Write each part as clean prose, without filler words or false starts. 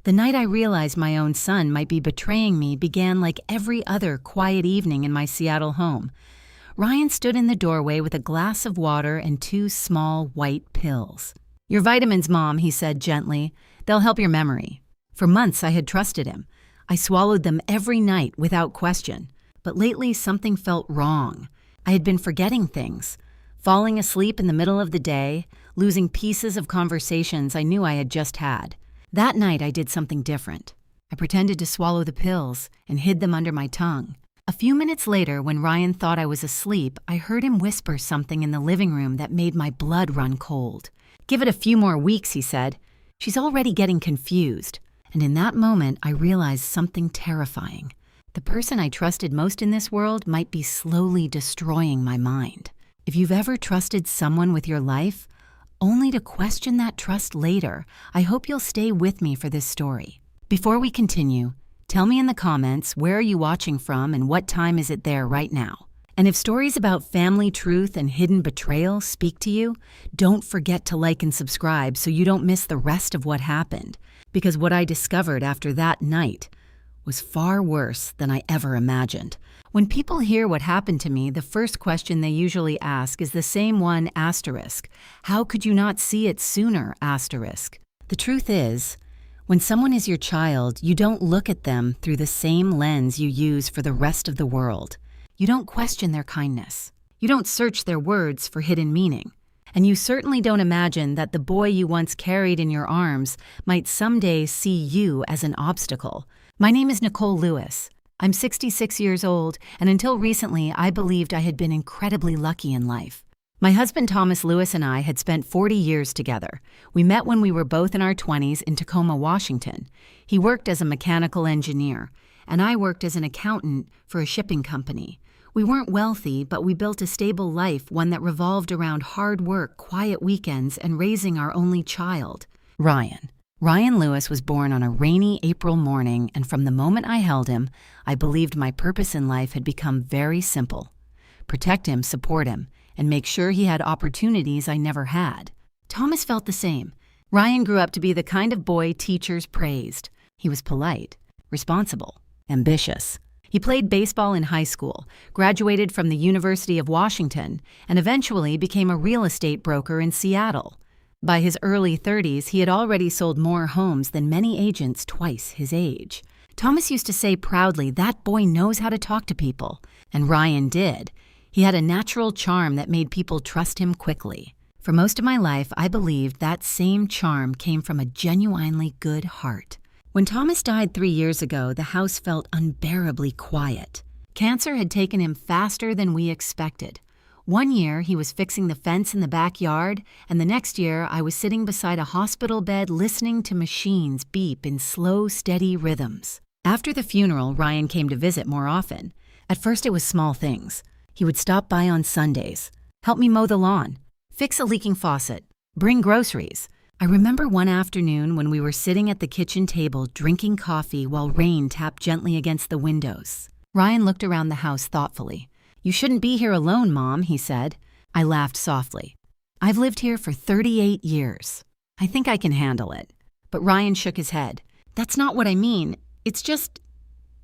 The night I realized my own son might be betraying me began like every other quiet evening in my Seattle home. Ryan stood in the doorway with a glass of water and 2 small white pills. "Your vitamins, Mom," he said gently. "They'll help your memory." For months I had trusted him. I swallowed them every night without question. But lately something felt wrong. I had been forgetting things, falling asleep in the middle of the day, losing pieces of conversations I knew I had just had. That night I did something different. I pretended to swallow the pills and hid them under my tongue. A few minutes later, when Ryan thought I was asleep, I heard him whisper something in the living room that made my blood run cold. "Give it a few more weeks," he said. "She's already getting confused." And in that moment, I realized something terrifying. The person I trusted most in this world might be slowly destroying my mind. If you've ever trusted someone with your life, only to question that trust later, I hope you'll stay with me for this story. Before we continue, tell me in the comments where are you watching from and what time is it there right now. And if stories about family truth and hidden betrayal speak to you, don't forget to like and subscribe so you don't miss the rest of what happened. Because what I discovered after that night was far worse than I ever imagined. When people hear what happened to me, the first question they usually ask is the same one, asterisk. How could you not see it sooner, asterisk? The truth is, when someone is your child, you don't look at them through the same lens you use for the rest of the world. You don't question their kindness. You don't search their words for hidden meaning. And you certainly don't imagine that the boy you once carried in your arms might someday see you as an obstacle. My name is Nicole Lewis. I'm 66 years old, and until recently, I believed I had been incredibly lucky in life. My husband Thomas Lewis and I had spent 40 years together. We met when we were both in our 20s in Tacoma, Washington. He worked as a mechanical engineer, and I worked as an accountant for a shipping company. We weren't wealthy, but we built a stable life, one that revolved around hard work, quiet weekends, and raising our only child, Ryan. Ryan Lewis was born on a rainy April morning, and from the moment I held him, I believed my purpose in life had become very simple. Protect him, support him, and make sure he had opportunities I never had. Thomas felt the same. Ryan grew up to be the kind of boy teachers praised. He was polite, responsible, ambitious. He played baseball in high school, graduated from the University of Washington, and eventually became a real estate broker in Seattle. By his early 30s, he had already sold more homes than many agents twice his age. Thomas used to say proudly, "That boy knows how to talk to people." And Ryan did. He had a natural charm that made people trust him quickly. For most of my life, I believed that same charm came from a genuinely good heart. When Thomas died 3 years ago, the house felt unbearably quiet. Cancer had taken him faster than we expected. One year, he was fixing the fence in the backyard, and the next year, I was sitting beside a hospital bed listening to machines beep in slow, steady rhythms. After the funeral, Ryan came to visit more often. At first, it was small things. He would stop by on Sundays, help me mow the lawn, fix a leaking faucet, bring groceries. I remember one afternoon when we were sitting at the kitchen table drinking coffee while rain tapped gently against the windows. Ryan looked around the house thoughtfully. "You shouldn't be here alone, Mom," he said. I laughed softly. "I've lived here for 38 years. I think I can handle it." But Ryan shook his head. "That's not what I mean. It's just,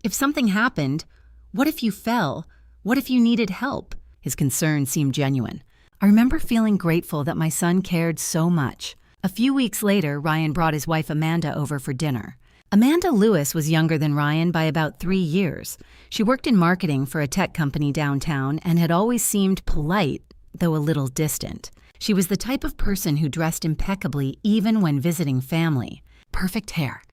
if something happened, what if you fell? What if you needed help?" His concern seemed genuine. I remember feeling grateful that my son cared so much. A few weeks later, Ryan brought his wife Amanda over for dinner. Amanda Lewis was younger than Ryan by about 3 years. She worked in marketing for a tech company downtown and had always seemed polite, though a little distant. She was the type of person who dressed impeccably even when visiting family. Perfect hair,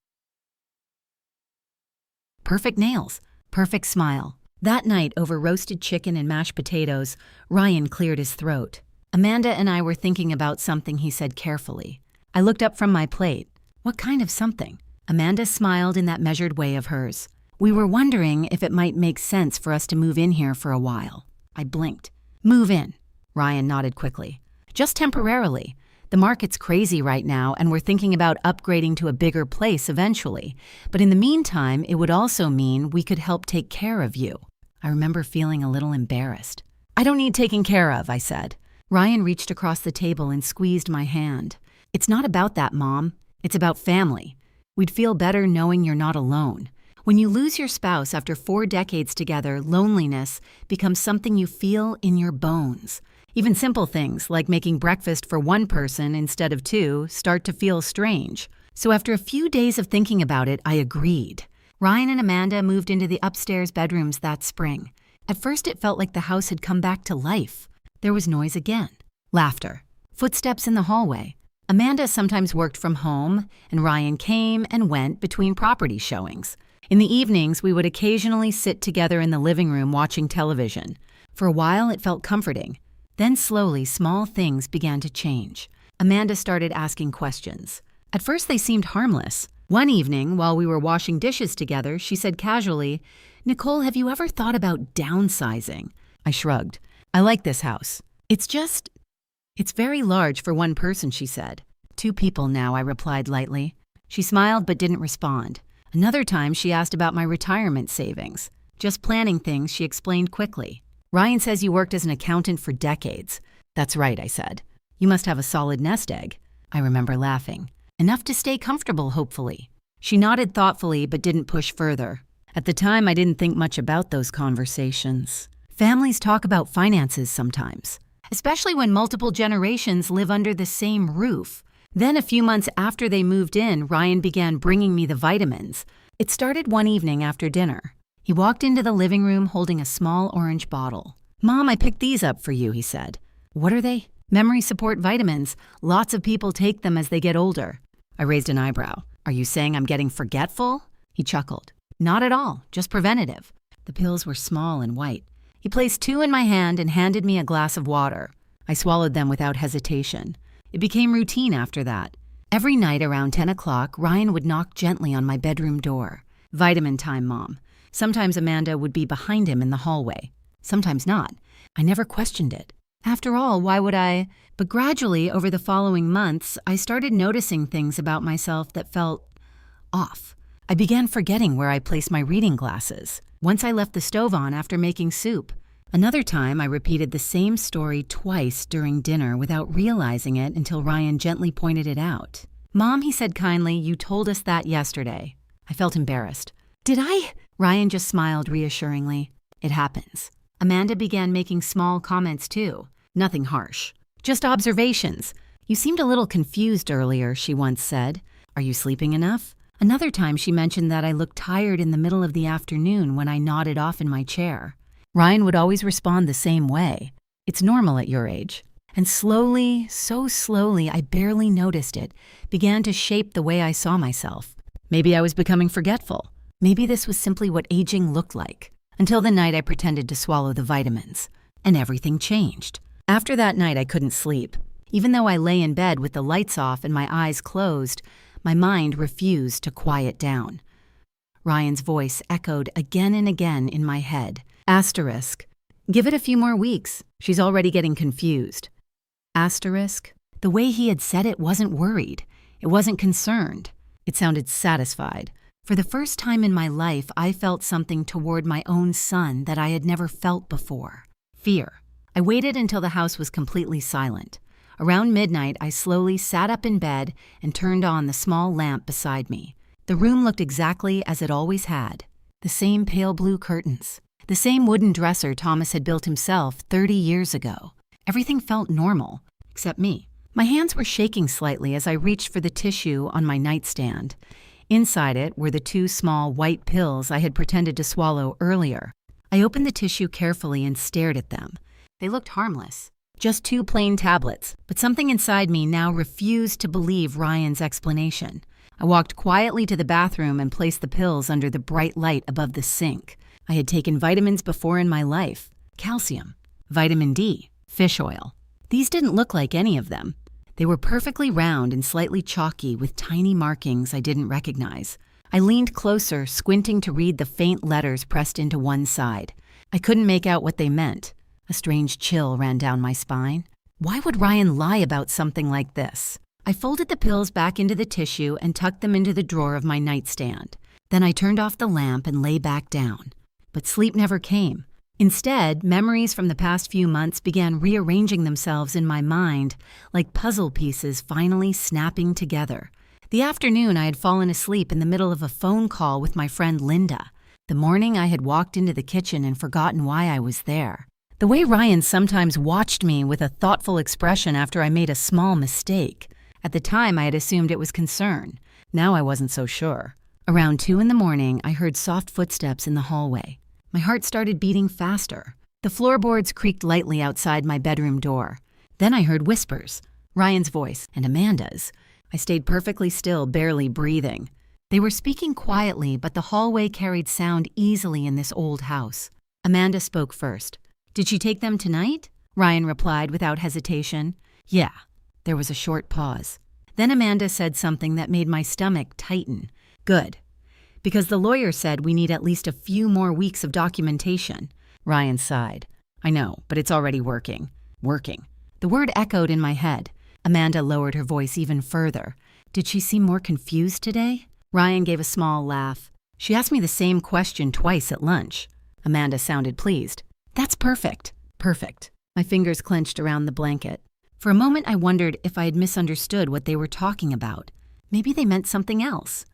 perfect nails, perfect smile. That night, over roasted chicken and mashed potatoes, Ryan cleared his throat. Amanda and I were thinking about something he said carefully. I looked up from my plate. "What kind of something?" Amanda smiled in that measured way of hers. "We were wondering if it might make sense for us to move in here for a while." I blinked. "Move in?" Ryan nodded quickly. "Just temporarily. The market's crazy right now, and we're thinking about upgrading to a bigger place eventually. But in the meantime, it would also mean we could help take care of you." I remember feeling a little embarrassed. "I don't need taking care of," I said. Ryan reached across the table and squeezed my hand. "It's not about that, Mom. It's about family. We'd feel better knowing you're not alone. When you lose your spouse after 4 decades together, loneliness becomes something you feel in your bones. Even simple things like making breakfast for one person instead of 2 start to feel strange. So after a few days of thinking about it, I agreed. Ryan and Amanda moved into the upstairs bedrooms that spring. At first, it felt like the house had come back to life. There was noise again. Laughter. Footsteps in the hallway. Amanda sometimes worked from home, and Ryan came and went between property showings. In the evenings, we would occasionally sit together in the living room watching television. For a while, it felt comforting. Then slowly, small things began to change. Amanda started asking questions. At first, they seemed harmless. One evening, while we were washing dishes together, she said casually, "Nicole, have you ever thought about downsizing?" I shrugged. "I like this house. It's very large for one person," she said. "2 people now," I replied lightly. She smiled but didn't respond. Another time, she asked about my retirement savings. "Just planning things," she explained quickly. "Ryan says you worked as an accountant for decades." "That's right," I said. "You must have a solid nest egg." I remember laughing. "Enough to stay comfortable, hopefully." She nodded thoughtfully but didn't push further. At the time, I didn't think much about those conversations. Families talk about finances sometimes, especially when multiple generations live under the same roof. Then a few months after they moved in, Ryan began bringing me the vitamins. It started one evening after dinner. He walked into the living room holding a small orange bottle. "Mom, I picked these up for you," he said. "What are they?" "Memory support vitamins. Lots of people take them as they get older." I raised an eyebrow. "Are you saying I'm getting forgetful?" He chuckled. "Not at all, just preventative." The pills were small and white. He placed 2 in my hand and handed me a glass of water. I swallowed them without hesitation. It became routine after that. Every night around 10 o'clock, Ryan would knock gently on my bedroom door. "Vitamin time, Mom." Sometimes Amanda would be behind him in the hallway. Sometimes not. I never questioned it. After all, why would I? But gradually, over the following months, I started noticing things about myself that felt off. I began forgetting where I placed my reading glasses. Once I left the stove on after making soup. Another time, I repeated the same story twice during dinner without realizing it until Ryan gently pointed it out. "Mom," he said kindly, "you told us that yesterday." I felt embarrassed. "Did I?" Ryan just smiled reassuringly. "It happens." Amanda began making small comments too. Nothing harsh. "Just observations. You seemed a little confused earlier," she once said. "Are you sleeping enough?" Another time she mentioned that I looked tired in the middle of the afternoon when I nodded off in my chair. Ryan would always respond the same way. "It's normal at your age." And slowly, so slowly, I barely noticed it, began to shape the way I saw myself. Maybe I was becoming forgetful. Maybe this was simply what aging looked like. Until the night I pretended to swallow the vitamins. And everything changed. After that night, I couldn't sleep. Even though I lay in bed with the lights off and my eyes closed, my mind refused to quiet down. Ryan's voice echoed again and again in my head. Asterisk. "Give it a few more weeks. She's already getting confused." Asterisk. The way he had said it wasn't worried. It wasn't concerned. It sounded satisfied. For the first time in my life, I felt something toward my own son that I had never felt before. Fear. I waited until the house was completely silent. Around midnight, I slowly sat up in bed and turned on the small lamp beside me. The room looked exactly as it always had. The same pale blue curtains. The same wooden dresser Thomas had built himself 30 years ago. Everything felt normal, except me. My hands were shaking slightly as I reached for the tissue on my nightstand. Inside it were the 2 small white pills I had pretended to swallow earlier. I opened the tissue carefully and stared at them. They looked harmless. Just 2 plain tablets, but something inside me now refused to believe Ryan's explanation. I walked quietly to the bathroom and placed the pills under the bright light above the sink. I had taken vitamins before in my life. Calcium, vitamin D, fish oil. These didn't look like any of them. They were perfectly round and slightly chalky with tiny markings I didn't recognize. I leaned closer, squinting to read the faint letters pressed into one side. I couldn't make out what they meant. A strange chill ran down my spine. Why would Ryan lie about something like this? I folded the pills back into the tissue and tucked them into the drawer of my nightstand. Then I turned off the lamp and lay back down. But sleep never came. Instead, memories from the past few months began rearranging themselves in my mind, like puzzle pieces finally snapping together. The afternoon I had fallen asleep in the middle of a phone call with my friend Linda. The morning I had walked into the kitchen and forgotten why I was there. The way Ryan sometimes watched me with a thoughtful expression after I made a small mistake. At the time I had assumed it was concern. Now I wasn't so sure. Around 2 in the morning, I heard soft footsteps in the hallway. My heart started beating faster. The floorboards creaked lightly outside my bedroom door. Then I heard whispers, Ryan's voice and Amanda's. I stayed perfectly still, barely breathing. They were speaking quietly, but the hallway carried sound easily in this old house. Amanda spoke first. "Did she take them tonight?" Ryan replied without hesitation. "Yeah." There was a short pause. Then Amanda said something that made my stomach tighten. "Good. Because the lawyer said we need at least a few more weeks of documentation." Ryan sighed. "I know, but it's already working." Working. The word echoed in my head. Amanda lowered her voice even further. "Did she seem more confused today?" Ryan gave a small laugh. "She asked me the same question twice at lunch." Amanda sounded pleased. "That's perfect." Perfect. My fingers clenched around the blanket. For a moment I wondered if I had misunderstood what they were talking about. Maybe they meant something else.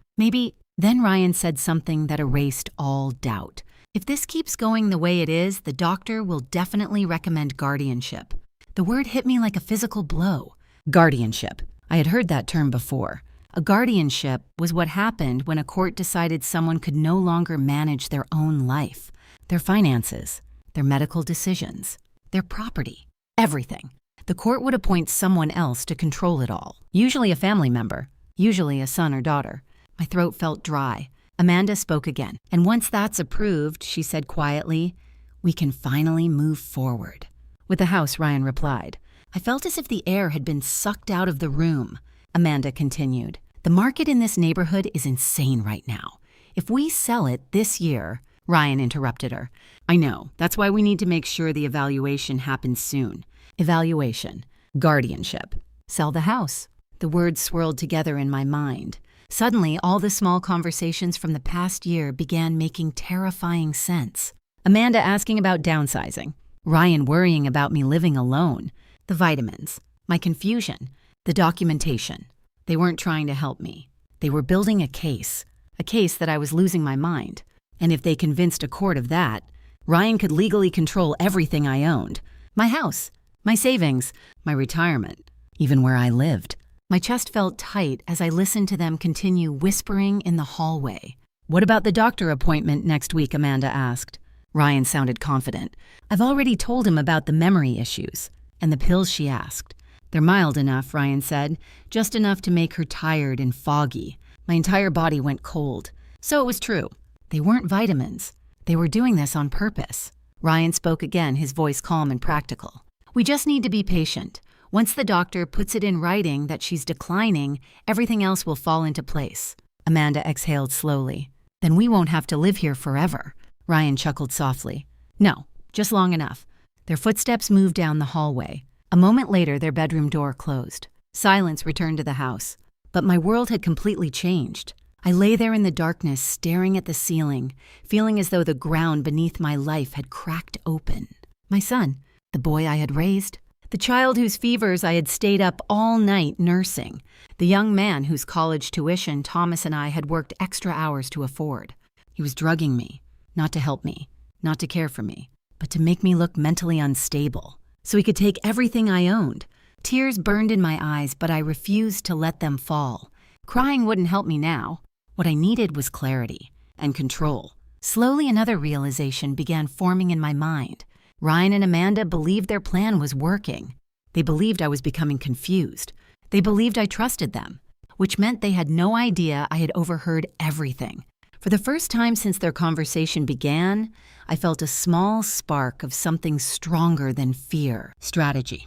Then Ryan said something that erased all doubt. "If this keeps going the way it is, the doctor will definitely recommend guardianship." The word hit me like a physical blow. Guardianship. I had heard that term before. A guardianship was what happened when a court decided someone could no longer manage their own life, their finances, their medical decisions, their property, everything. The court would appoint someone else to control it all, usually a family member, usually a son or daughter. My throat felt dry. Amanda spoke again, and once that's approved, she said quietly, "We can finally move forward." "With the house," Ryan replied. I felt as if the air had been sucked out of the room. Amanda continued, "The market in this neighborhood is insane right now. If we sell it this year—" Ryan interrupted her. "I know. That's why we need to make sure the evaluation happens soon." Evaluation. Guardianship. Sell the house. The words swirled together in my mind. Suddenly, all the small conversations from the past year began making terrifying sense. Amanda asking about downsizing. Ryan worrying about me living alone. The vitamins. My confusion. The documentation. They weren't trying to help me. They were building a case that I was losing my mind. And if they convinced a court of that, Ryan could legally control everything I owned. My house, my savings, my retirement, even where I lived. My chest felt tight as I listened to them continue whispering in the hallway. "What about the doctor appointment next week?" Amanda asked. Ryan sounded confident. "I've already told him about the memory issues." "And the pills?" she asked. "They're mild enough," Ryan said, "just enough to make her tired and foggy." My entire body went cold. So it was true. They weren't vitamins. They were doing this on purpose. Ryan spoke again, his voice calm and practical. "We just need to be patient. Once the doctor puts it in writing that she's declining, everything else will fall into place." Amanda exhaled slowly. "Then we won't have to live here forever." Ryan chuckled softly. "No, just long enough." Their footsteps moved down the hallway. A moment later, their bedroom door closed. Silence returned to the house. But my world had completely changed. I lay there in the darkness, staring at the ceiling, feeling as though the ground beneath my life had cracked open. My son, the boy I had raised, the child whose fevers I had stayed up all night nursing, the young man whose college tuition Thomas and I had worked extra hours to afford. He was drugging me, not to help me, not to care for me, but to make me look mentally unstable, so he could take everything I owned. Tears burned in my eyes, but I refused to let them fall. Crying wouldn't help me now. What I needed was clarity and control. Slowly, another realization began forming in my mind. Ryan and Amanda believed their plan was working. They believed I was becoming confused. They believed I trusted them, which meant they had no idea I had overheard everything. For the first time since their conversation began, I felt a small spark of something stronger than fear. Strategy.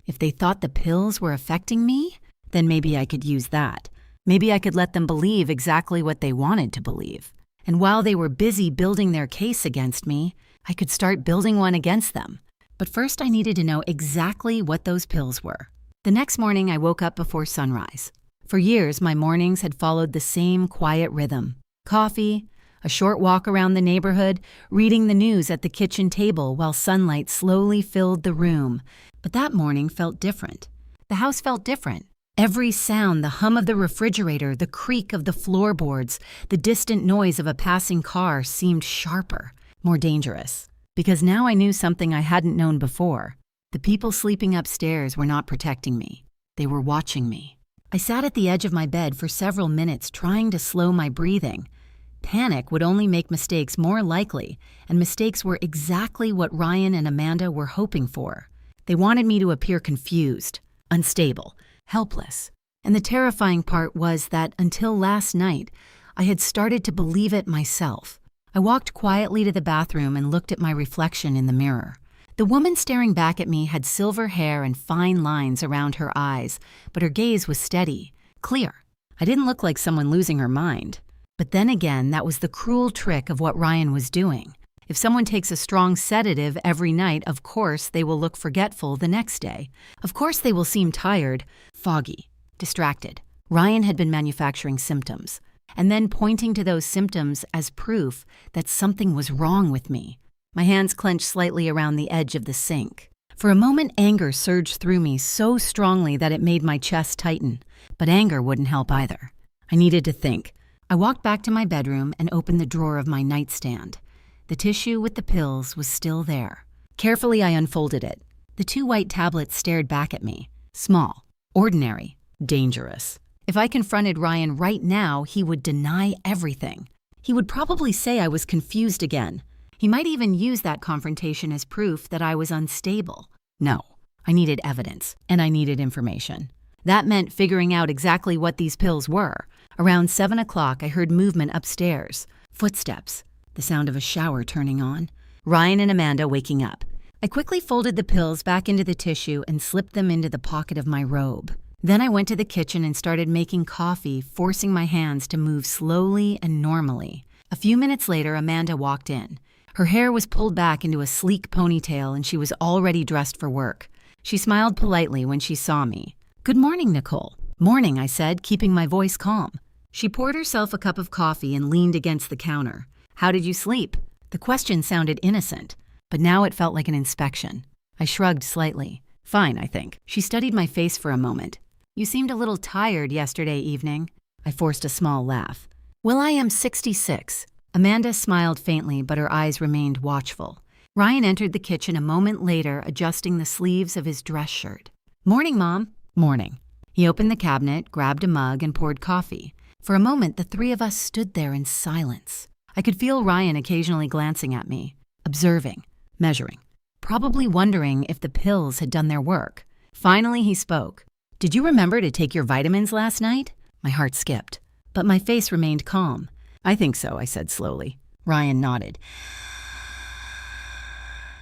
If they thought the pills were affecting me, then maybe I could use that. Maybe I could let them believe exactly what they wanted to believe. And while they were busy building their case against me, I could start building one against them. But first I needed to know exactly what those pills were. The next morning I woke up before sunrise. For years, my mornings had followed the same quiet rhythm. Coffee, a short walk around the neighborhood, reading the news at the kitchen table while sunlight slowly filled the room. But that morning felt different. The house felt different. Every sound, the hum of the refrigerator, the creak of the floorboards, the distant noise of a passing car seemed sharper, more dangerous. Because now I knew something I hadn't known before. The people sleeping upstairs were not protecting me. They were watching me. I sat at the edge of my bed for several minutes trying to slow my breathing. Panic would only make mistakes more likely, and mistakes were exactly what Ryan and Amanda were hoping for. They wanted me to appear confused, unstable, helpless. And the terrifying part was that until last night, I had started to believe it myself. I walked quietly to the bathroom and looked at my reflection in the mirror. The woman staring back at me had silver hair and fine lines around her eyes, but her gaze was steady, clear. I didn't look like someone losing her mind. But then again, that was the cruel trick of what Ryan was doing. If someone takes a strong sedative every night, of course they will look forgetful the next day. Of course they will seem tired, foggy, distracted. Ryan had been manufacturing symptoms, and then pointing to those symptoms as proof that something was wrong with me. My hands clenched slightly around the edge of the sink. For a moment, anger surged through me so strongly that it made my chest tighten. But anger wouldn't help either. I needed to think. I walked back to my bedroom and opened the drawer of my nightstand. The tissue with the pills was still there. Carefully, I unfolded it. The 2 white tablets stared back at me. Small, ordinary, dangerous. If I confronted Ryan right now, he would deny everything. He would probably say I was confused again. He might even use that confrontation as proof that I was unstable. No, I needed evidence, and I needed information. That meant figuring out exactly what these pills were. Around 7 o'clock, I heard movement upstairs. Footsteps. The sound of a shower turning on. Ryan and Amanda waking up. I quickly folded the pills back into the tissue and slipped them into the pocket of my robe. Then I went to the kitchen and started making coffee, forcing my hands to move slowly and normally. A few minutes later, Amanda walked in. Her hair was pulled back into a sleek ponytail and she was already dressed for work. She smiled politely when she saw me. "Good morning, Nicole." "Morning," I said, keeping my voice calm. She poured herself a cup of coffee and leaned against the counter. "How did you sleep?" The question sounded innocent, but now it felt like an inspection. I shrugged slightly. "Fine, I think." She studied my face for a moment. "You seemed a little tired yesterday evening." I forced a small laugh. "Well, I am 66. Amanda smiled faintly, but her eyes remained watchful. Ryan entered the kitchen a moment later, adjusting the sleeves of his dress shirt. "Morning, Mom." "Morning." He opened the cabinet, grabbed a mug, and poured coffee. For a moment, the 3 of us stood there in silence. I could feel Ryan occasionally glancing at me, observing, measuring, probably wondering if the pills had done their work. Finally, he spoke. "Did you remember to take your vitamins last night?" My heart skipped, but my face remained calm. "I think so," I said slowly. Ryan nodded.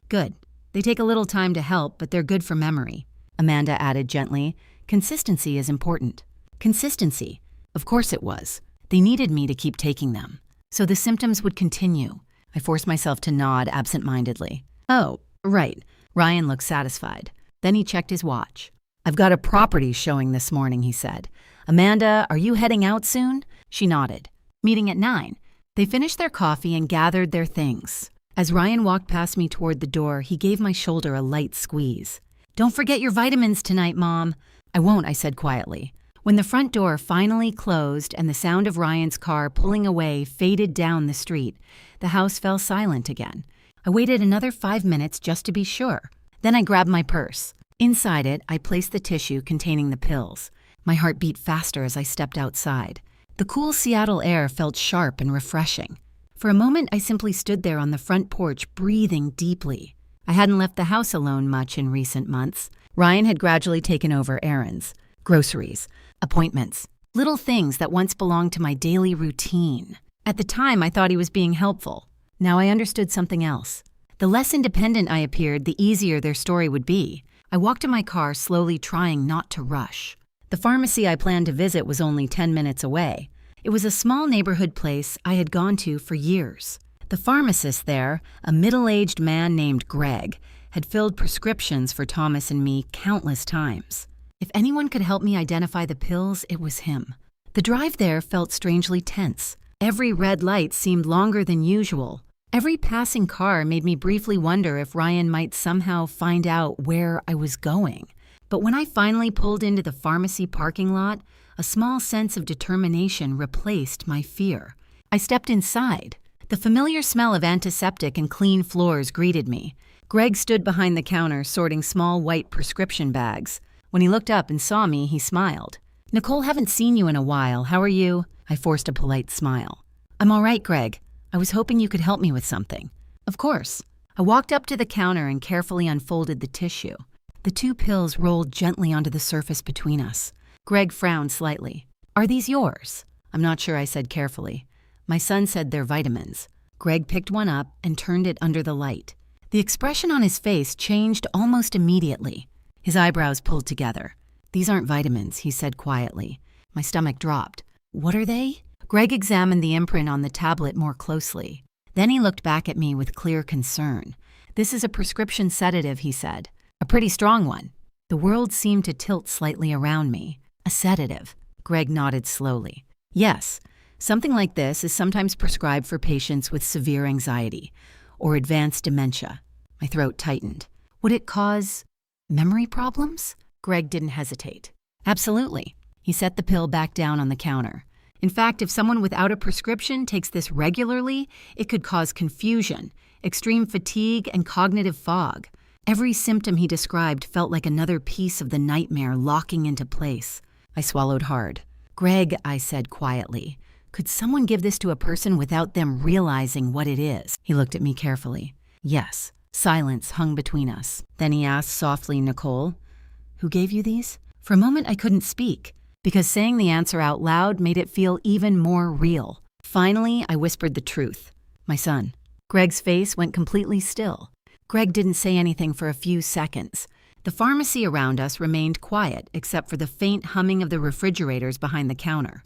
"Good. They take a little time to help, but they're good for memory." Amanda added gently, "Consistency is important." Consistency. Of course it was. They needed me to keep taking them. So the symptoms would continue. I forced myself to nod absent-mindedly. "Oh, right." Ryan looked satisfied. Then he checked his watch. "I've got a property showing this morning," he said. "Amanda, are you heading out soon?" She nodded. "Meeting at 9. They finished their coffee and gathered their things. As Ryan walked past me toward the door, he gave my shoulder a light squeeze. "Don't forget your vitamins tonight, Mom." "I won't," I said quietly. When the front door finally closed and the sound of Ryan's car pulling away faded down the street, the house fell silent again. I waited another 5 minutes just to be sure. Then I grabbed my purse. Inside it, I placed the tissue containing the pills. My heart beat faster as I stepped outside. The cool Seattle air felt sharp and refreshing. For a moment, I simply stood there on the front porch, breathing deeply. I hadn't left the house alone much in recent months. Ryan had gradually taken over errands, groceries, appointments, little things that once belonged to my daily routine. At the time, I thought he was being helpful. Now I understood something else. The less independent I appeared, the easier their story would be. I walked to my car, slowly trying not to rush. The pharmacy I planned to visit was only 10 minutes away. It was a small neighborhood place I had gone to for years. The pharmacist there, a middle-aged man named Greg, had filled prescriptions for Thomas and me countless times. If anyone could help me identify the pills, it was him. The drive there felt strangely tense. Every red light seemed longer than usual. Every passing car made me briefly wonder if Ryan might somehow find out where I was going. But when I finally pulled into the pharmacy parking lot, a small sense of determination replaced my fear. I stepped inside. The familiar smell of antiseptic and clean floors greeted me. Greg stood behind the counter sorting small white prescription bags. When he looked up and saw me, he smiled. "Nicole, haven't seen you in a while. How are you?" I forced a polite smile. "I'm all right, Greg. I was hoping you could help me with something." "Of course." I walked up to the counter and carefully unfolded the tissue. The 2 pills rolled gently onto the surface between us. Greg frowned slightly. "Are these yours?" "I'm not sure," I said carefully. "My son said they're vitamins." Greg picked one up and turned it under the light. The expression on his face changed almost immediately. His eyebrows pulled together. "These aren't vitamins," he said quietly. My stomach dropped. "What are they?" Greg examined the imprint on the tablet more closely. Then he looked back at me with clear concern. "This is a prescription sedative," he said. "A pretty strong one." The world seemed to tilt slightly around me. "A sedative." Greg nodded slowly. "Yes. Something like this is sometimes prescribed for patients with severe anxiety or advanced dementia." My throat tightened. "Would it cause memory problems?" Greg didn't hesitate. "Absolutely." He set the pill back down on the counter. "In fact, if someone without a prescription takes this regularly, it could cause confusion, extreme fatigue, and cognitive fog." Every symptom he described felt like another piece of the nightmare locking into place. I swallowed hard. "Greg," I said quietly, "could someone give this to a person without them realizing what it is?" He looked at me carefully. "Yes." Silence hung between us. Then he asked softly, "Nicole, who gave you these?" For a moment I couldn't speak, because saying the answer out loud made it feel even more real. Finally, I whispered the truth. "My son." Greg's face went completely still. Greg didn't say anything for a few seconds. The pharmacy around us remained quiet, except for the faint humming of the refrigerators behind the counter.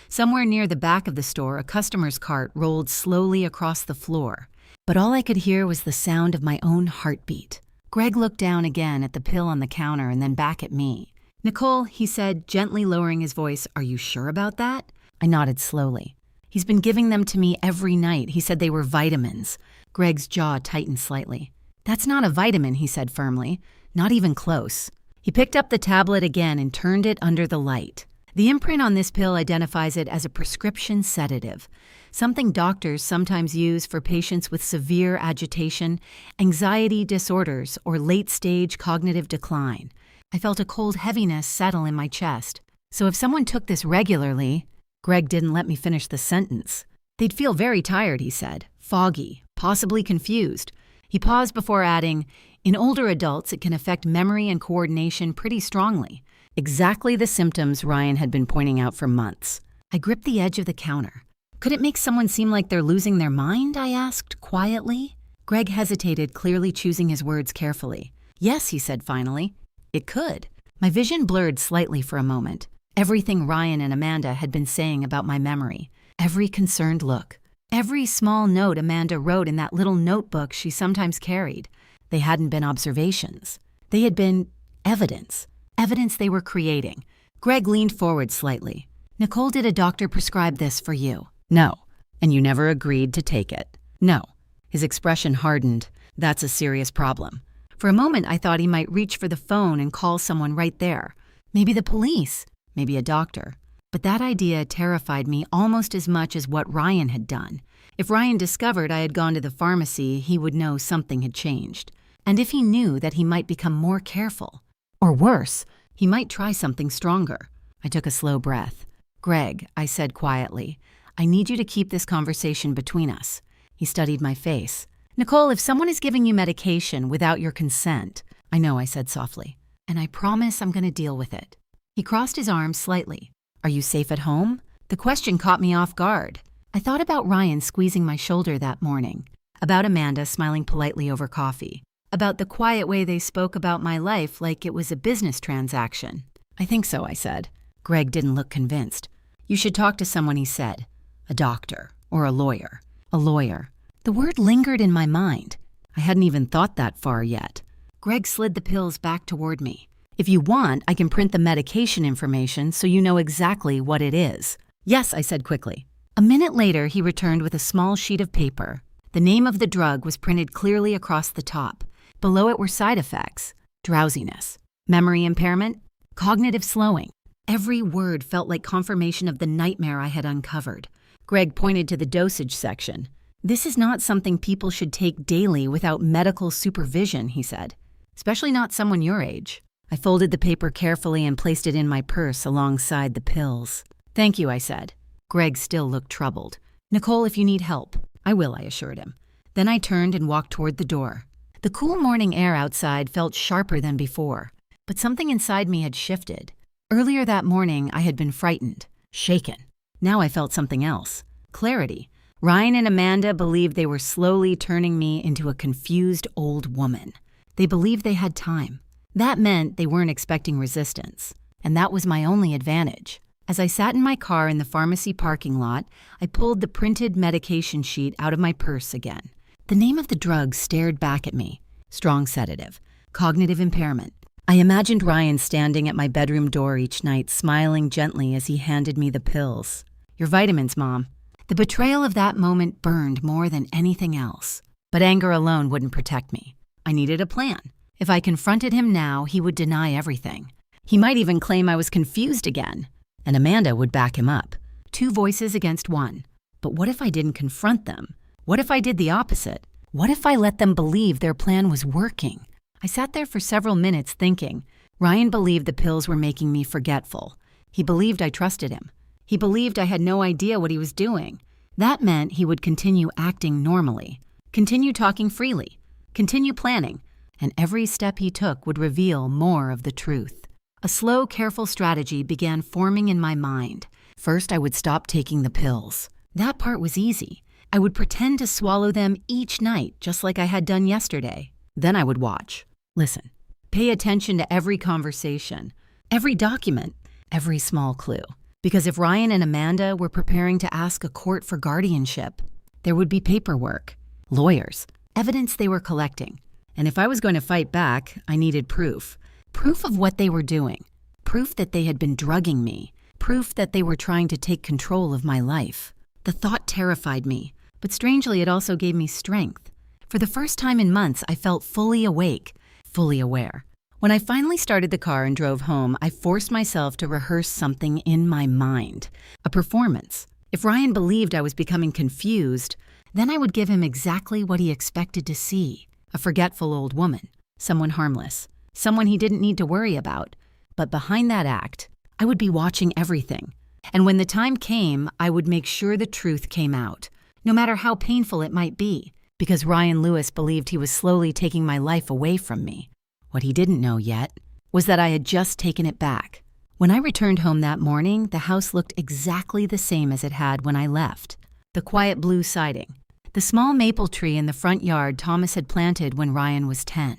Somewhere near the back of the store, a customer's cart rolled slowly across the floor. But all I could hear was the sound of my own heartbeat. Greg looked down again at the pill on the counter and then back at me. "Nicole," he said, gently lowering his voice, "are you sure about that?" I nodded slowly. "He's been giving them to me every night. He said they were vitamins." Greg's jaw tightened slightly. "That's not a vitamin," he said firmly. "Not even close." He picked up the tablet again and turned it under the light. The imprint on this pill identifies it as a prescription sedative, something doctors sometimes use for patients with severe agitation, anxiety disorders, or late-stage cognitive decline. I felt a cold heaviness settle in my chest. "So if someone took this regularly—" Greg didn't let me finish the sentence. "They'd feel very tired," he said, "foggy, possibly confused." He paused before adding, "In older adults, it can affect memory and coordination pretty strongly." Exactly the symptoms Ryan had been pointing out for months. I gripped the edge of the counter. "Could it make someone seem like they're losing their mind?" I asked quietly. Greg hesitated, clearly choosing his words carefully. "Yes," he said finally. "It could." My vision blurred slightly for a moment. Everything Ryan and Amanda had been saying about my memory. Every concerned look. Every small note Amanda wrote in that little notebook she sometimes carried. They hadn't been observations. They had been evidence. Evidence they were creating. Greg leaned forward slightly. "Nicole, did a doctor prescribe this for you?" "No." "And you never agreed to take it?" "No." His expression hardened. "That's a serious problem." For a moment, I thought he might reach for the phone and call someone right there. Maybe the police. Maybe a doctor. But that idea terrified me almost as much as what Ryan had done. If Ryan discovered I had gone to the pharmacy, he would know something had changed. And if he knew that he might become more careful. Or worse, he might try something stronger. I took a slow breath. "Greg," I said quietly, "I need you to keep this conversation between us." He studied my face. "Nicole, if someone is giving you medication without your consent—" "I know," I said softly. "And I promise I'm going to deal with it." He crossed his arms slightly. "Are you safe at home?" The question caught me off guard. I thought about Ryan squeezing my shoulder that morning, about Amanda smiling politely over coffee, about the quiet way they spoke about my life like it was a business transaction. "I think so," I said. Greg didn't look convinced. "You should talk to someone," he said. "A doctor or a lawyer." A lawyer. The word lingered in my mind. I hadn't even thought that far yet. Greg slid the pills back toward me. "If you want, I can print the medication information so you know exactly what it is." "Yes," I said quickly. A minute later, he returned with a small sheet of paper. The name of the drug was printed clearly across the top. Below it were side effects: drowsiness, Memory impairment? Cognitive slowing. Every word felt like confirmation of the nightmare I had uncovered. Greg pointed to the dosage section. "This is not something people should take daily without medical supervision," he said. "Especially not someone your age." I folded the paper carefully and placed it in my purse alongside the pills. "Thank you," I said. Greg still looked troubled. "Nicole, if you need help." "I will," I assured him. Then I turned and walked toward the door. The cool morning air outside felt sharper than before, but something inside me had shifted. Earlier that morning, I had been frightened, shaken. Now I felt something else. Clarity. Ryan and Amanda believed they were slowly turning me into a confused old woman. They believed they had time. That meant they weren't expecting resistance, and that was my only advantage. As I sat in my car in the pharmacy parking lot, I pulled the printed medication sheet out of my purse again. The name of the drug stared back at me. Strong sedative. Cognitive impairment. I imagined Ryan standing at my bedroom door each night, smiling gently as he handed me the pills. "Your vitamins, Mom." The betrayal of that moment burned more than anything else. But anger alone wouldn't protect me. I needed a plan. If I confronted him now, he would deny everything. He might even claim I was confused again. And Amanda would back him up. Two voices against one. But what if I didn't confront them? What if I did the opposite? What if I let them believe their plan was working? I sat there for several minutes thinking. Ryan believed the pills were making me forgetful. He believed I trusted him. He believed I had no idea what he was doing. That meant he would continue acting normally, continue talking freely, continue planning, and every step he took would reveal more of the truth. A slow, careful strategy began forming in my mind. First, I would stop taking the pills. That part was easy. I would pretend to swallow them each night, just like I had done yesterday. Then I would watch, listen, pay attention to every conversation, every document, every small clue. Because if Ryan and Amanda were preparing to ask a court for guardianship, there would be paperwork, lawyers, evidence they were collecting. And if I was going to fight back, I needed proof. Proof of what they were doing. Proof that they had been drugging me. Proof that they were trying to take control of my life. The thought terrified me, but strangely it also gave me strength. For the first time in months, I felt fully awake, fully aware. When I finally started the car and drove home, I forced myself to rehearse something in my mind. A performance. If Ryan believed I was becoming confused, then I would give him exactly what he expected to see. A forgetful old woman. Someone harmless. Someone he didn't need to worry about. But behind that act, I would be watching everything. And when the time came, I would make sure the truth came out, no matter how painful it might be, because Ryan Lewis believed he was slowly taking my life away from me. What he didn't know yet was that I had just taken it back. When I returned home that morning, the house looked exactly the same as it had when I left. The quiet blue siding. The small maple tree in the front yard Thomas had planted when Ryan was 10.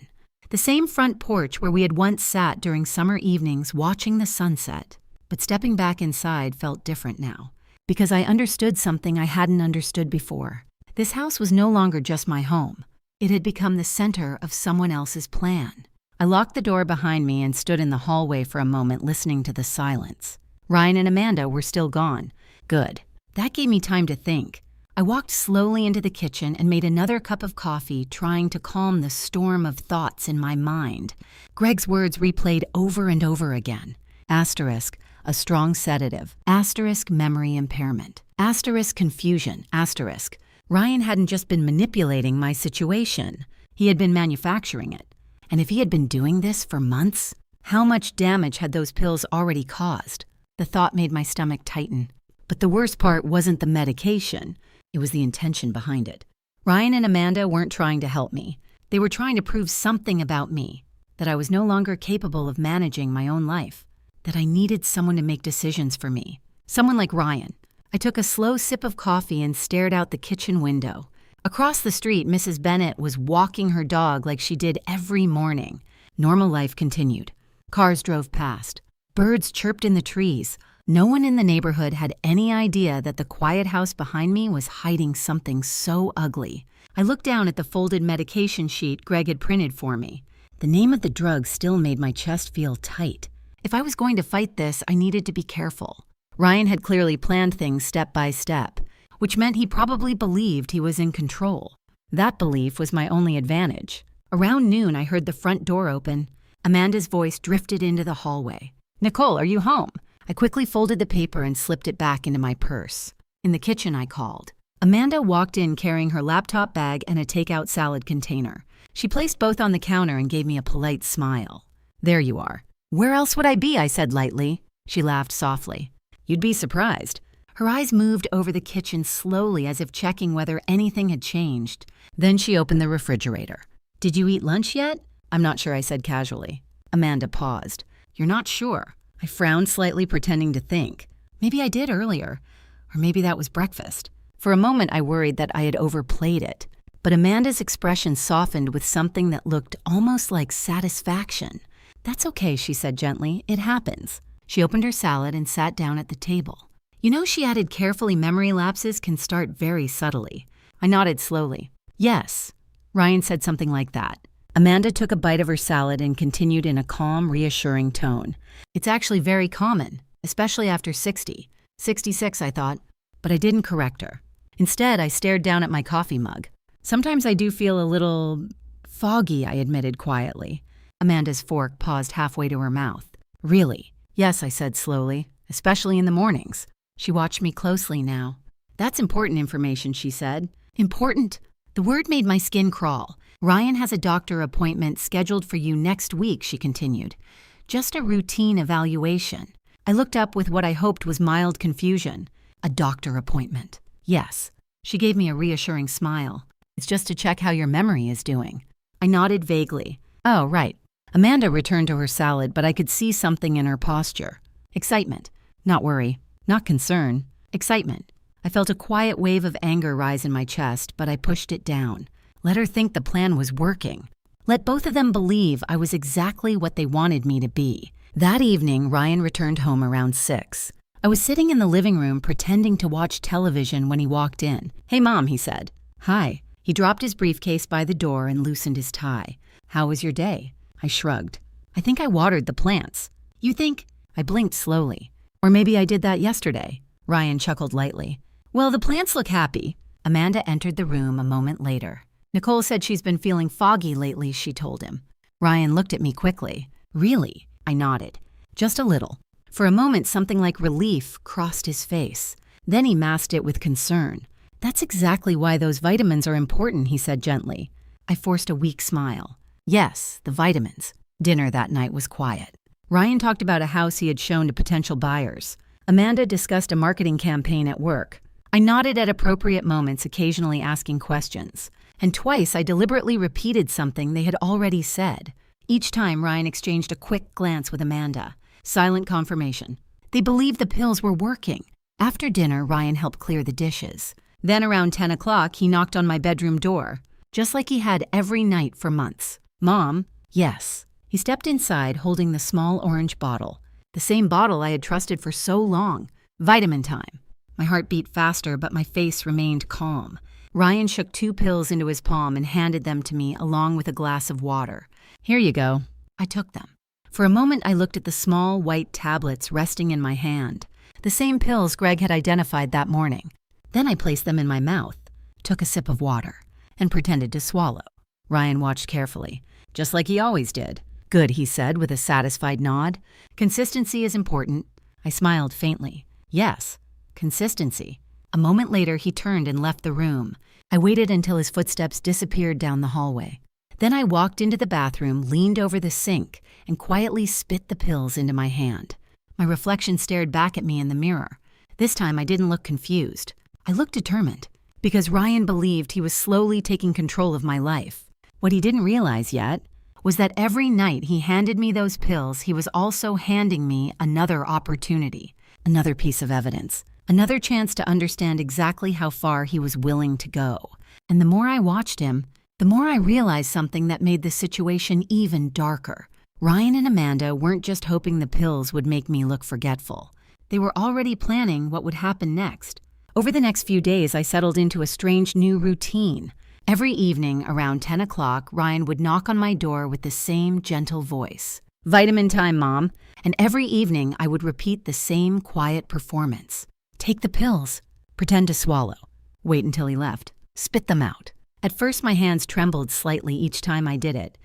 The same front porch where we had once sat during summer evenings watching the sunset. But stepping back inside felt different now, because I understood something I hadn't understood before. This house was no longer just my home. It had become the center of someone else's plan. I locked the door behind me and stood in the hallway for a moment listening to the silence. Ryan and Amanda were still gone. Good. That gave me time to think. I walked slowly into the kitchen and made another cup of coffee, trying to calm the storm of thoughts in my mind. Greg's words replayed over and over again. Asterisk, a strong sedative. Asterisk, memory impairment. Asterisk, confusion. Asterisk. Ryan hadn't just been manipulating my situation. He had been manufacturing it. And if he had been doing this for months, how much damage had those pills already caused? The thought made my stomach tighten. But the worst part wasn't the medication. It was the intention behind it. Ryan and Amanda weren't trying to help me. They were trying to prove something about me, that I was no longer capable of managing my own life, that I needed someone to make decisions for me, someone like Ryan. I took a slow sip of coffee and stared out the kitchen window. Across the street, Mrs. Bennett was walking her dog like she did every morning. Normal life continued. Cars drove past. Birds chirped in the trees. No one in the neighborhood had any idea that the quiet house behind me was hiding something so ugly. I looked down at the folded medication sheet Greg had printed for me. The name of the drug still made my chest feel tight. If I was going to fight this, I needed to be careful. Ryan had clearly planned things step by step, which meant he probably believed he was in control. That belief was my only advantage. Around noon, I heard the front door open. Amanda's voice drifted into the hallway. "Nicole, are you home?" I quickly folded the paper and slipped it back into my purse. In the kitchen, I called. Amanda walked in carrying her laptop bag and a takeout salad container. She placed both on the counter and gave me a polite smile. "There you are." "Where else would I be?" I said lightly. She laughed softly. "You'd be surprised." Her eyes moved over the kitchen slowly as if checking whether anything had changed. Then she opened the refrigerator. "Did you eat lunch yet?" "I'm not sure," I said casually. Amanda paused. "You're not sure?" I frowned slightly, pretending to think. Maybe I did earlier, or maybe that was breakfast. For a moment, I worried that I had overplayed it. But Amanda's expression softened with something that looked almost like satisfaction. "That's okay," she said gently. "It happens." She opened her salad and sat down at the table. "You know," she added carefully, "memory lapses can start very subtly." I nodded slowly. "Yes." Ryan said something like that. Amanda took a bite of her salad and continued in a calm, reassuring tone. "It's actually very common, especially after 60. 66, I thought, but I didn't correct her. Instead, I stared down at my coffee mug. "Sometimes I do feel a little foggy," I admitted quietly. Amanda's fork paused halfway to her mouth. "Really?" "Yes," I said slowly, "especially in the mornings." She watched me closely now. "That's important information," she said. "Important?" The word made my skin crawl. "Ryan has a doctor appointment scheduled for you next week," she continued. "Just a routine evaluation." I looked up with what I hoped was mild confusion. "A doctor appointment?" "Yes." She gave me a reassuring smile. "It's just to check how your memory is doing." I nodded vaguely. "Oh, right." Amanda returned to her salad, but I could see something in her posture. Excitement. Not worry. Not concern. Excitement. I felt a quiet wave of anger rise in my chest, but I pushed it down. Let her think the plan was working. Let both of them believe I was exactly what they wanted me to be. That evening, Ryan returned home around 6. I was sitting in the living room pretending to watch television when he walked in. "Hey, Mom," he said. "Hi." He dropped his briefcase by the door and loosened his tie. "How was your day?" I shrugged. "I think I watered the plants." "You think?" I blinked slowly. "Or maybe I did that yesterday." Ryan chuckled lightly. "Well, the plants look happy." Amanda entered the room a moment later. "Nicole said she's been feeling foggy lately," she told him. Ryan looked at me quickly. "Really?" I nodded. "Just a little." For a moment, something like relief crossed his face. Then he masked it with concern. "That's exactly why those vitamins are important," he said gently. I forced a weak smile. "Yes, the vitamins." Dinner that night was quiet. Ryan talked about a house he had shown to potential buyers. Amanda discussed a marketing campaign at work. I nodded at appropriate moments, occasionally asking questions. And twice I deliberately repeated something they had already said. Each time, Ryan exchanged a quick glance with Amanda. Silent confirmation. They believed the pills were working. After dinner, Ryan helped clear the dishes. Then around 10 o'clock, he knocked on my bedroom door, just like he had every night for months. "Mom?" "Yes." He stepped inside holding the small orange bottle. The same bottle I had trusted for so long. Vitamin time. My heart beat faster, but my face remained calm. Ryan shook 2 pills into his palm and handed them to me along with a glass of water. "Here you go." I took them. For a moment, I looked at the small white tablets resting in my hand, the same pills Greg had identified that morning. Then I placed them in my mouth, took a sip of water, and pretended to swallow. Ryan watched carefully, just like he always did. "Good," he said with a satisfied nod. "Consistency is important." I smiled faintly. "Yes, consistency." A moment later, he turned and left the room. I waited until his footsteps disappeared down the hallway. Then I walked into the bathroom, leaned over the sink, and quietly spit the pills into my hand. My reflection stared back at me in the mirror. This time I didn't look confused. I looked determined, because Ryan believed he was slowly taking control of my life. What he didn't realize yet was that every night he handed me those pills, he was also handing me another opportunity, another piece of evidence, another chance to understand exactly how far he was willing to go. And the more I watched him, the more I realized something that made the situation even darker. Ryan and Amanda weren't just hoping the pills would make me look forgetful. They were already planning what would happen next. Over the next few days, I settled into a strange new routine. Every evening around 10 o'clock, Ryan would knock on my door with the same gentle voice. "Vitamin time, Mom." And every evening, I would repeat the same quiet performance. Take the pills. Pretend to swallow. Wait until he left. Spit them out. At first, my hands trembled slightly each time I did it.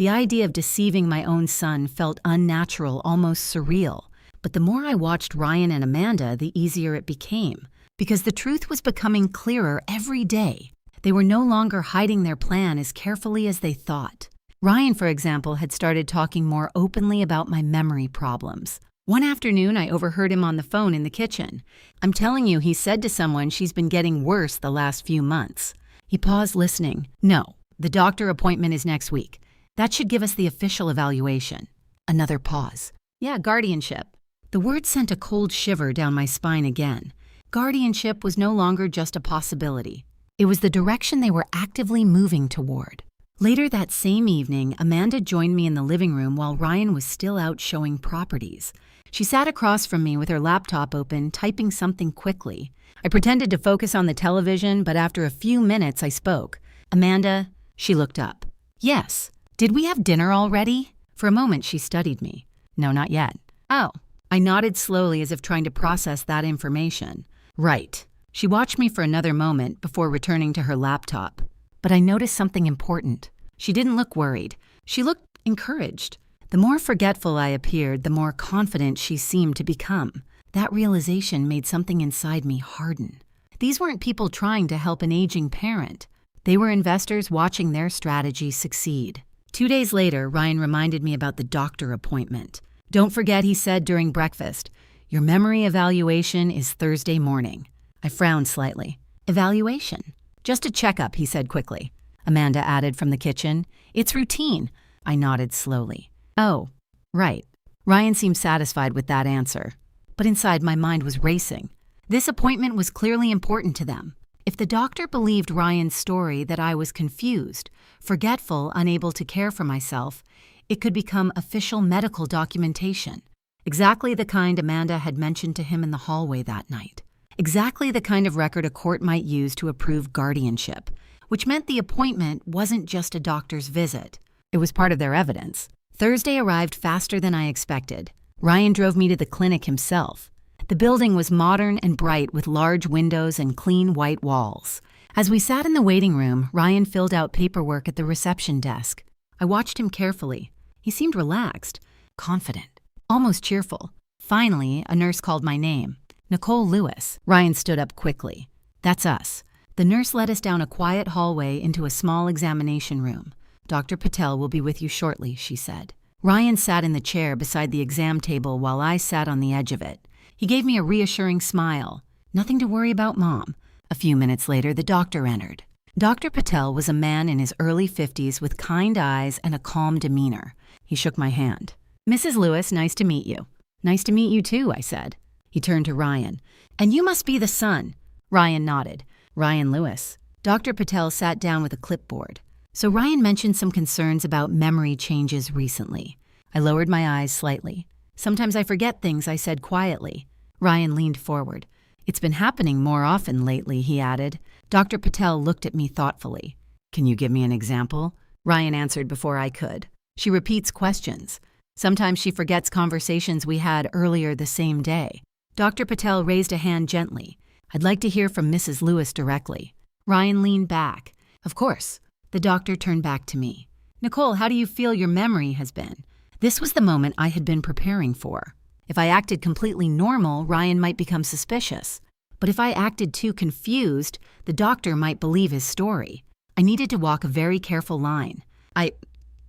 The idea of deceiving my own son felt unnatural, almost surreal. But the more I watched Ryan and Amanda, the easier it became, because the truth was becoming clearer every day. They were no longer hiding their plan as carefully as they thought. Ryan, for example, had started talking more openly about my memory problems. One afternoon, I overheard him on the phone in the kitchen. "I'm telling you," he said to someone, "she's been getting worse the last few months." He paused, listening. "No, the doctor appointment is next week. That should give us the official evaluation." Another pause. "Yeah, guardianship." The word sent a cold shiver down my spine again. Guardianship was no longer just a possibility. It was the direction they were actively moving toward. Later that same evening, Amanda joined me in the living room while Ryan was still out showing properties. She sat across from me with her laptop open, typing something quickly. I pretended to focus on the television, but after a few minutes I spoke. "Amanda," she looked up. "Yes. Did we have dinner already?" For a moment she studied me. "No, not yet." "Oh." I nodded slowly as if trying to process that information. "Right." She watched me for another moment before returning to her laptop. But I noticed something important. She didn't look worried. She looked encouraged. The more forgetful I appeared, the more confident she seemed to become. That realization made something inside me harden. These weren't people trying to help an aging parent. They were investors watching their strategy succeed. 2 days later, Ryan reminded me about the doctor appointment. "Don't forget," he said during breakfast, "your memory evaluation is Thursday morning." I frowned slightly. "Evaluation?" "Just a checkup," he said quickly. Amanda added from the kitchen. "It's routine." I nodded slowly. "Oh, right." Ryan seemed satisfied with that answer. But inside my mind was racing. This appointment was clearly important to them. If the doctor believed Ryan's story that I was confused, forgetful, unable to care for myself, it could become official medical documentation. Exactly the kind Amanda had mentioned to him in the hallway that night. Exactly the kind of record a court might use to approve guardianship, which meant the appointment wasn't just a doctor's visit. It was part of their evidence. Thursday arrived faster than I expected. Ryan drove me to the clinic himself. The building was modern and bright with large windows and clean white walls. As we sat in the waiting room, Ryan filled out paperwork at the reception desk. I watched him carefully. He seemed relaxed, confident, almost cheerful. Finally, a nurse called my name. "Nicole Lewis." Ryan stood up quickly. "That's us." The nurse led us down a quiet hallway into a small examination room. "Dr. Patel will be with you shortly," she said. Ryan sat in the chair beside the exam table while I sat on the edge of it. He gave me a reassuring smile. "Nothing to worry about, Mom." A few minutes later, the doctor entered. Dr. Patel was a man in his early 50s with kind eyes and a calm demeanor. He shook my hand. "Mrs. Lewis, nice to meet you." "Nice to meet you too," I said. He turned to Ryan. "And you must be the son." Ryan nodded. "Ryan Lewis." Dr. Patel sat down with a clipboard. "So Ryan mentioned some concerns about memory changes recently." I lowered my eyes slightly. "Sometimes I forget things," I said quietly. Ryan leaned forward. "It's been happening more often lately," he added. Dr. Patel looked at me thoughtfully. "Can you give me an example?" Ryan answered before I could. "She repeats questions. Sometimes she forgets conversations we had earlier the same day." Dr. Patel raised a hand gently. "I'd like to hear from Mrs. Lewis directly." Ryan leaned back. "Of course." The doctor turned back to me. "Nicole, how do you feel your memory has been?" This was the moment I had been preparing for. If I acted completely normal, Ryan might become suspicious. But if I acted too confused, the doctor might believe his story. I needed to walk a very careful line. "I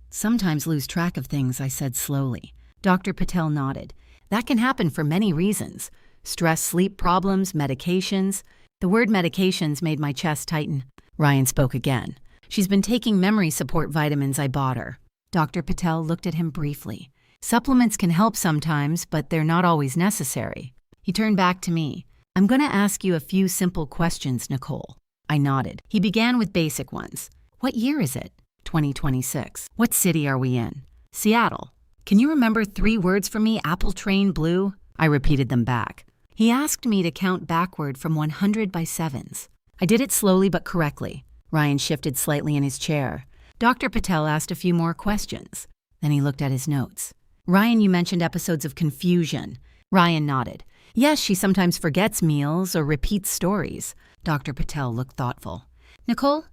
sometimes lose track of things," I said slowly. Dr. Patel nodded. "That can happen for many reasons. Stress, sleep problems, medications." The word medications made my chest tighten. Ryan spoke again. "She's been taking memory support vitamins I bought her." Dr. Patel looked at him briefly. "Supplements can help sometimes, but they're not always necessary." He turned back to me. "I'm going to ask you a few simple questions, Nicole." I nodded. He began with basic ones. "What year is it?" 2026. "What city are we in?" "Seattle." "Can you remember 3 words for me? Apple train, blue?" I repeated them back. He asked me to count backward from 100 by sevens. I did it slowly but correctly. Ryan shifted slightly in his chair. Dr. Patel asked a few more questions. Then he looked at his notes. "Ryan, you mentioned episodes of confusion." Ryan nodded. "Yes, she sometimes forgets meals or repeats stories." Dr. Patel looked thoughtful. "Nicole,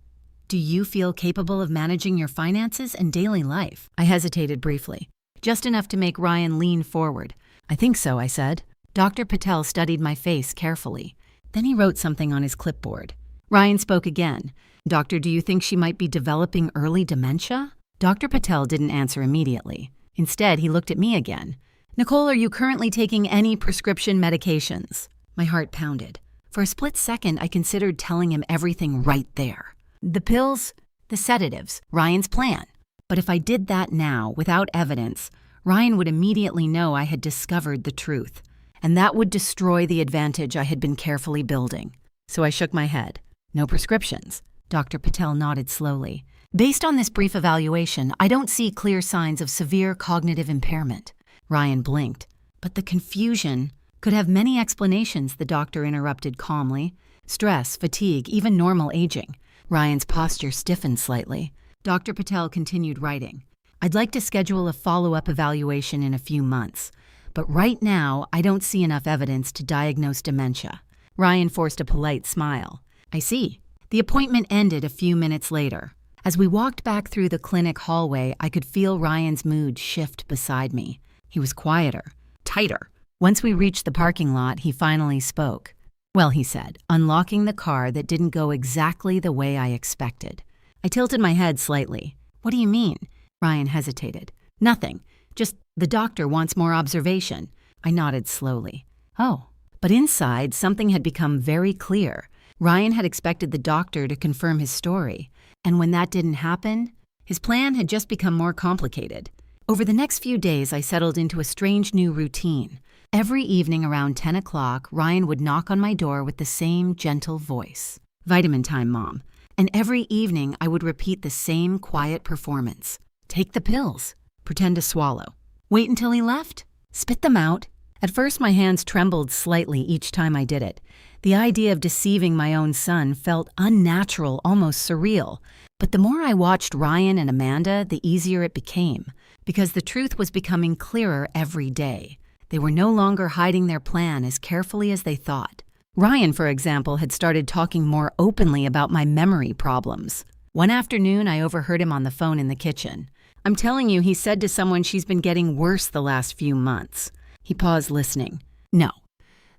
Do you feel capable of managing your finances and daily life? I hesitated briefly, just enough to make Ryan lean forward. I think so, I said. Dr. Patel studied my face carefully. Then he wrote something on his clipboard. Ryan spoke again. Doctor, do you think she might be developing early dementia? Dr. Patel didn't answer immediately. Instead, he looked at me again. Nicole, are you currently taking any prescription medications? My heart pounded. For a split second, I considered telling him everything right there. The pills, the sedatives, Ryan's plan. But if I did that now, without evidence, Ryan would immediately know I had discovered the truth. And that would destroy the advantage I had been carefully building. So I shook my head. No prescriptions. Dr. Patel nodded slowly. Based on this brief evaluation, I don't see clear signs of severe cognitive impairment. Ryan blinked. But the confusion could have many explanations, the doctor interrupted calmly. Stress, fatigue, even normal aging. Ryan's posture stiffened slightly. Dr. Patel continued writing. I'd like to schedule a follow-up evaluation in a few months. But right now, I don't see enough evidence to diagnose dementia. Ryan forced a polite smile. I see. The appointment ended a few minutes later. As we walked back through the clinic hallway, I could feel Ryan's mood shift beside me. He was quieter, tighter. Once we reached the parking lot, he finally spoke. Well, he said, unlocking the car that didn't go exactly the way I expected. I tilted my head slightly. What do you mean? Ryan hesitated. Nothing. Just the doctor wants more observation. I nodded slowly. Oh. But inside, something had become very clear. Ryan had expected the doctor to confirm his story. And when that didn't happen, his plan had just become more complicated. Over the next few days, I settled into a strange new routine. Every evening around 10 o'clock, Ryan would knock on my door with the same gentle voice. Vitamin time, Mom. And every evening, I would repeat the same quiet performance. Take the pills. Pretend to swallow. Wait until he left. Spit them out. At first, my hands trembled slightly each time I did it. The idea of deceiving my own son felt unnatural, almost surreal. But the more I watched Ryan and Amanda, the easier it became, because the truth was becoming clearer every day. They were no longer hiding their plan as carefully as they thought. Ryan, for example, had started talking more openly about my memory problems. One afternoon, I overheard him on the phone in the kitchen. I'm telling you, he said to someone she's been getting worse the last few months. He paused, listening. No.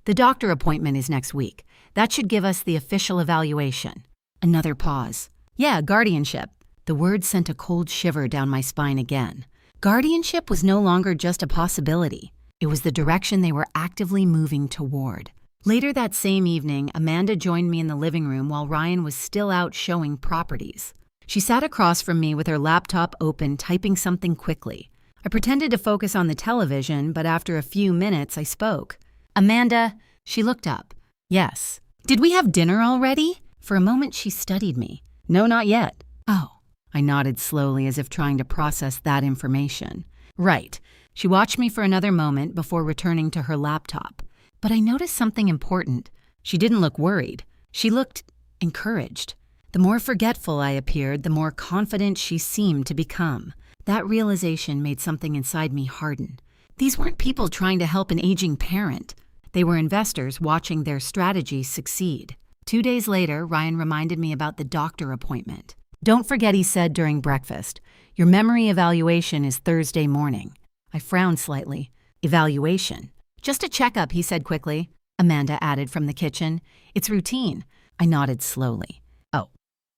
The doctor appointment is next week. That should give us the official evaluation. Another pause. Yeah, guardianship. The word sent a cold shiver down my spine again. Guardianship was no longer just a possibility. It was the direction they were actively moving toward. Later that same evening, Amanda joined me in the living room while Ryan was still out showing properties. She sat across from me with her laptop open, typing something quickly. I pretended to focus on the television, but after a few minutes, I spoke. Amanda, she looked up. Yes. Did we have dinner already? For a moment, she studied me. No, not yet. Oh. I nodded slowly as if trying to process that information. Right. She watched me for another moment before returning to her laptop. But I noticed something important. She didn't look worried. She looked encouraged. The more forgetful I appeared, the more confident she seemed to become. That realization made something inside me harden. These weren't people trying to help an aging parent. They were investors watching their strategy succeed. 2 days later, Ryan reminded me about the doctor appointment. Don't forget, he said during breakfast, your memory evaluation is Thursday morning. I frowned slightly. Evaluation. Just a checkup, he said quickly. Amanda added from the kitchen. It's routine. I nodded slowly. Oh,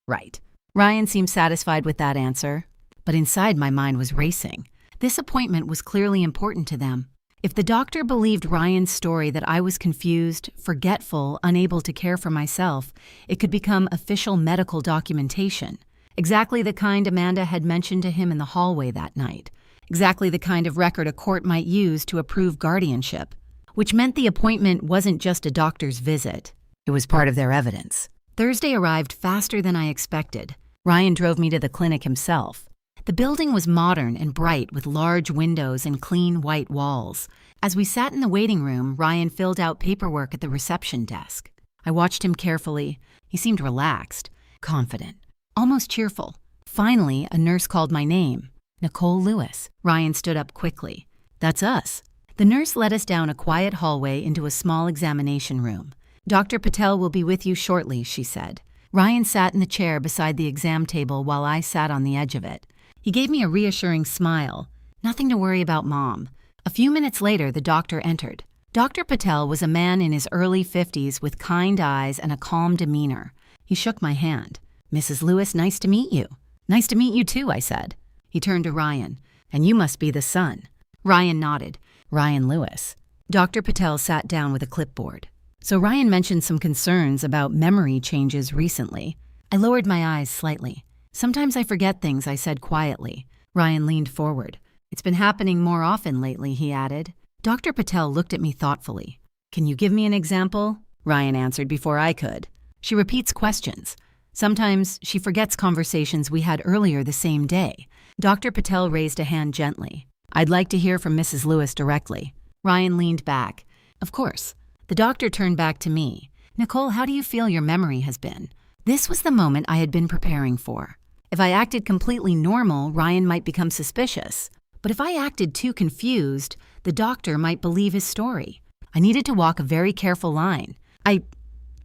right. Ryan seemed satisfied with that answer. But inside my mind was racing. This appointment was clearly important to them. If the doctor believed Ryan's story that I was confused, forgetful, unable to care for myself, it could become official medical documentation. Exactly the kind Amanda had mentioned to him in the hallway that night. Exactly the kind of record a court might use to approve guardianship. Which meant the appointment wasn't just a doctor's visit. It was part of their evidence. Thursday arrived faster than I expected. Ryan drove me to the clinic himself. The building was modern and bright with large windows and clean white walls. As we sat in the waiting room, Ryan filled out paperwork at the reception desk. I watched him carefully. He seemed relaxed, confident, almost cheerful. Finally, a nurse called my name. Nicole Lewis. Ryan stood up quickly. That's us. The nurse led us down a quiet hallway into a small examination room. Dr. Patel will be with you shortly, she said. Ryan sat in the chair beside the exam table while I sat on the edge of it. He gave me a reassuring smile. Nothing to worry about, Mom. A few minutes later, the doctor entered. Dr. Patel was a man in his early 50s with kind eyes and a calm demeanor. He shook my hand. "Mrs. Lewis, nice to meet you." "Nice to meet you too," I said. He turned to Ryan. "And you must be the son." Ryan nodded. "Ryan Lewis." Dr. Patel sat down with a clipboard. "So Ryan mentioned some concerns about memory changes recently." I lowered my eyes slightly. "Sometimes I forget things," I said quietly. Ryan leaned forward. "It's been happening more often lately," he added. Dr. Patel looked at me thoughtfully. "Can you give me an example?" Ryan answered before I could. "She repeats questions. Sometimes she forgets conversations we had earlier the same day." Dr. Patel raised a hand gently. "I'd like to hear from Mrs. Lewis directly." Ryan leaned back. "Of course." The doctor turned back to me. "Nicole, how do you feel your memory has been?" This was the moment I had been preparing for. If I acted completely normal, Ryan might become suspicious. But if I acted too confused, the doctor might believe his story. I needed to walk a very careful line. "I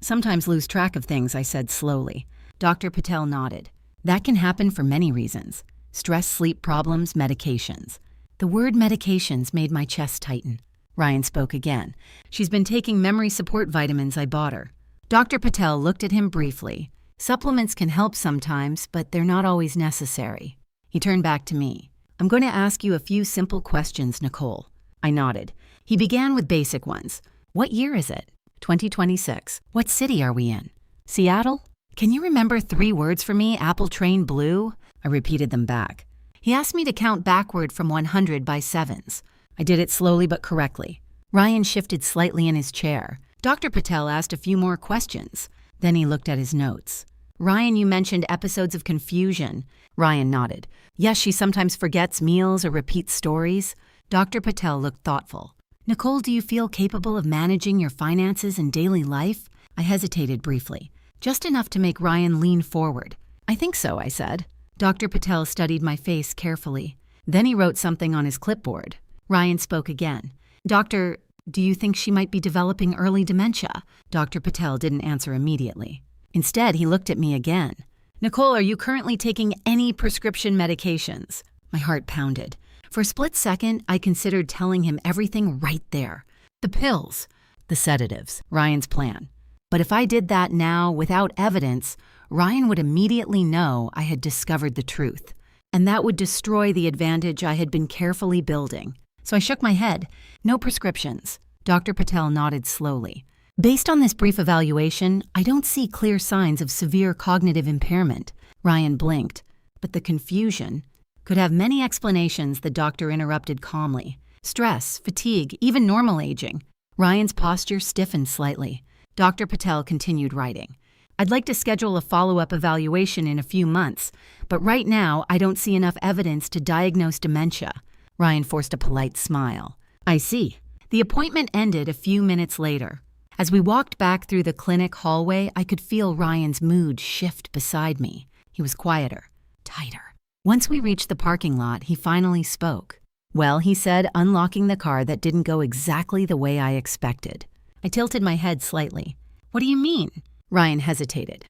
sometimes lose track of things," I said slowly. Dr. Patel nodded. "That can happen for many reasons. Stress, sleep problems, medications." The word medications made my chest tighten. Ryan spoke again. "She's been taking memory support vitamins I bought her." Dr. Patel looked at him briefly. "Supplements can help sometimes, but they're not always necessary." He turned back to me. "I'm going to ask you a few simple questions, Nicole." I nodded. He began with basic ones. "What year is it?" 2026. "What city are we in?" "Seattle." "Can you remember 3 words for me? Apple train blue?" I repeated them back. He asked me to count backward from 100 by sevens. I did it slowly but correctly. Ryan shifted slightly in his chair. Dr. Patel asked a few more questions. Then he looked at his notes. "Ryan, you mentioned episodes of confusion." Ryan nodded. "Yes, she sometimes forgets meals or repeats stories." Dr. Patel looked thoughtful. "Nicole, do you feel capable of managing your finances in daily life?" I hesitated briefly, just enough to make Ryan lean forward. "I think so," I said. Dr. Patel studied my face carefully. Then he wrote something on his clipboard. Ryan spoke again. "Doctor, do you think she might be developing early dementia?" Dr. Patel didn't answer immediately. Instead, he looked at me again. "Nicole, are you currently taking any prescription medications?" My heart pounded. For a split second, I considered telling him everything right there. The pills, the sedatives, Ryan's plan. But if I did that now without evidence, Ryan would immediately know I had discovered the truth. And that would destroy the advantage I had been carefully building. So I shook my head. "No prescriptions." Dr. Patel nodded slowly. "Based on this brief evaluation, I don't see clear signs of severe cognitive impairment." Ryan blinked. "But the confusion could have many explanations," the doctor interrupted calmly. "Stress, fatigue, even normal aging." Ryan's posture stiffened slightly. Dr. Patel continued writing. "I'd like to schedule a follow-up evaluation in a few months, but right now I don't see enough evidence to diagnose dementia." Ryan forced a polite smile. "I see." The appointment ended a few minutes later. As we walked back through the clinic hallway, I could feel Ryan's mood shift beside me. He was quieter, tighter. Once we reached the parking lot, he finally spoke. "Well," he said, unlocking the car that didn't go exactly the way I expected. I tilted my head slightly. "What do you mean?" Ryan hesitated.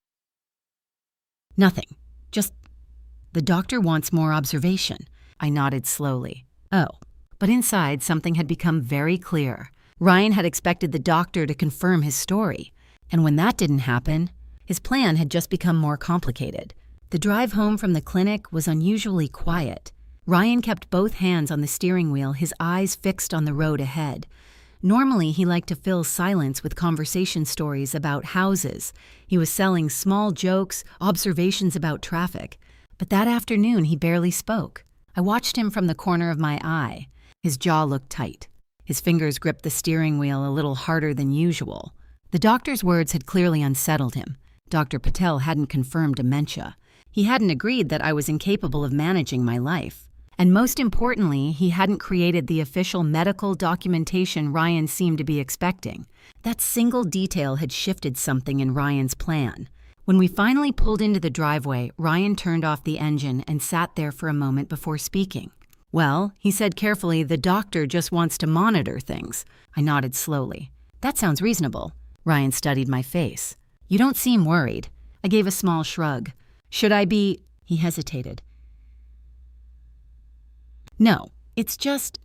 "Nothing. Just, the doctor wants more observation." I nodded slowly. "Oh." But inside, something had become very clear. Ryan had expected the doctor to confirm his story. And when that didn't happen, his plan had just become more complicated. The drive home from the clinic was unusually quiet. Ryan kept both hands on the steering wheel, his eyes fixed on the road ahead. Normally, he liked to fill silence with conversation stories about houses. He was selling small jokes, observations about traffic. But that afternoon, he barely spoke. I watched him from the corner of my eye. His jaw looked tight. His fingers gripped the steering wheel a little harder than usual. The doctor's words had clearly unsettled him. Dr. Patel hadn't confirmed dementia. He hadn't agreed that I was incapable of managing my life. And most importantly, he hadn't created the official medical documentation Ryan seemed to be expecting. That single detail had shifted something in Ryan's plan. When we finally pulled into the driveway, Ryan turned off the engine and sat there for a moment before speaking. "Well," he said carefully, "the doctor just wants to monitor things." I nodded slowly. "That sounds reasonable." Ryan studied my face. "You don't seem worried." I gave a small shrug. Should I be? He hesitated. No, it's just,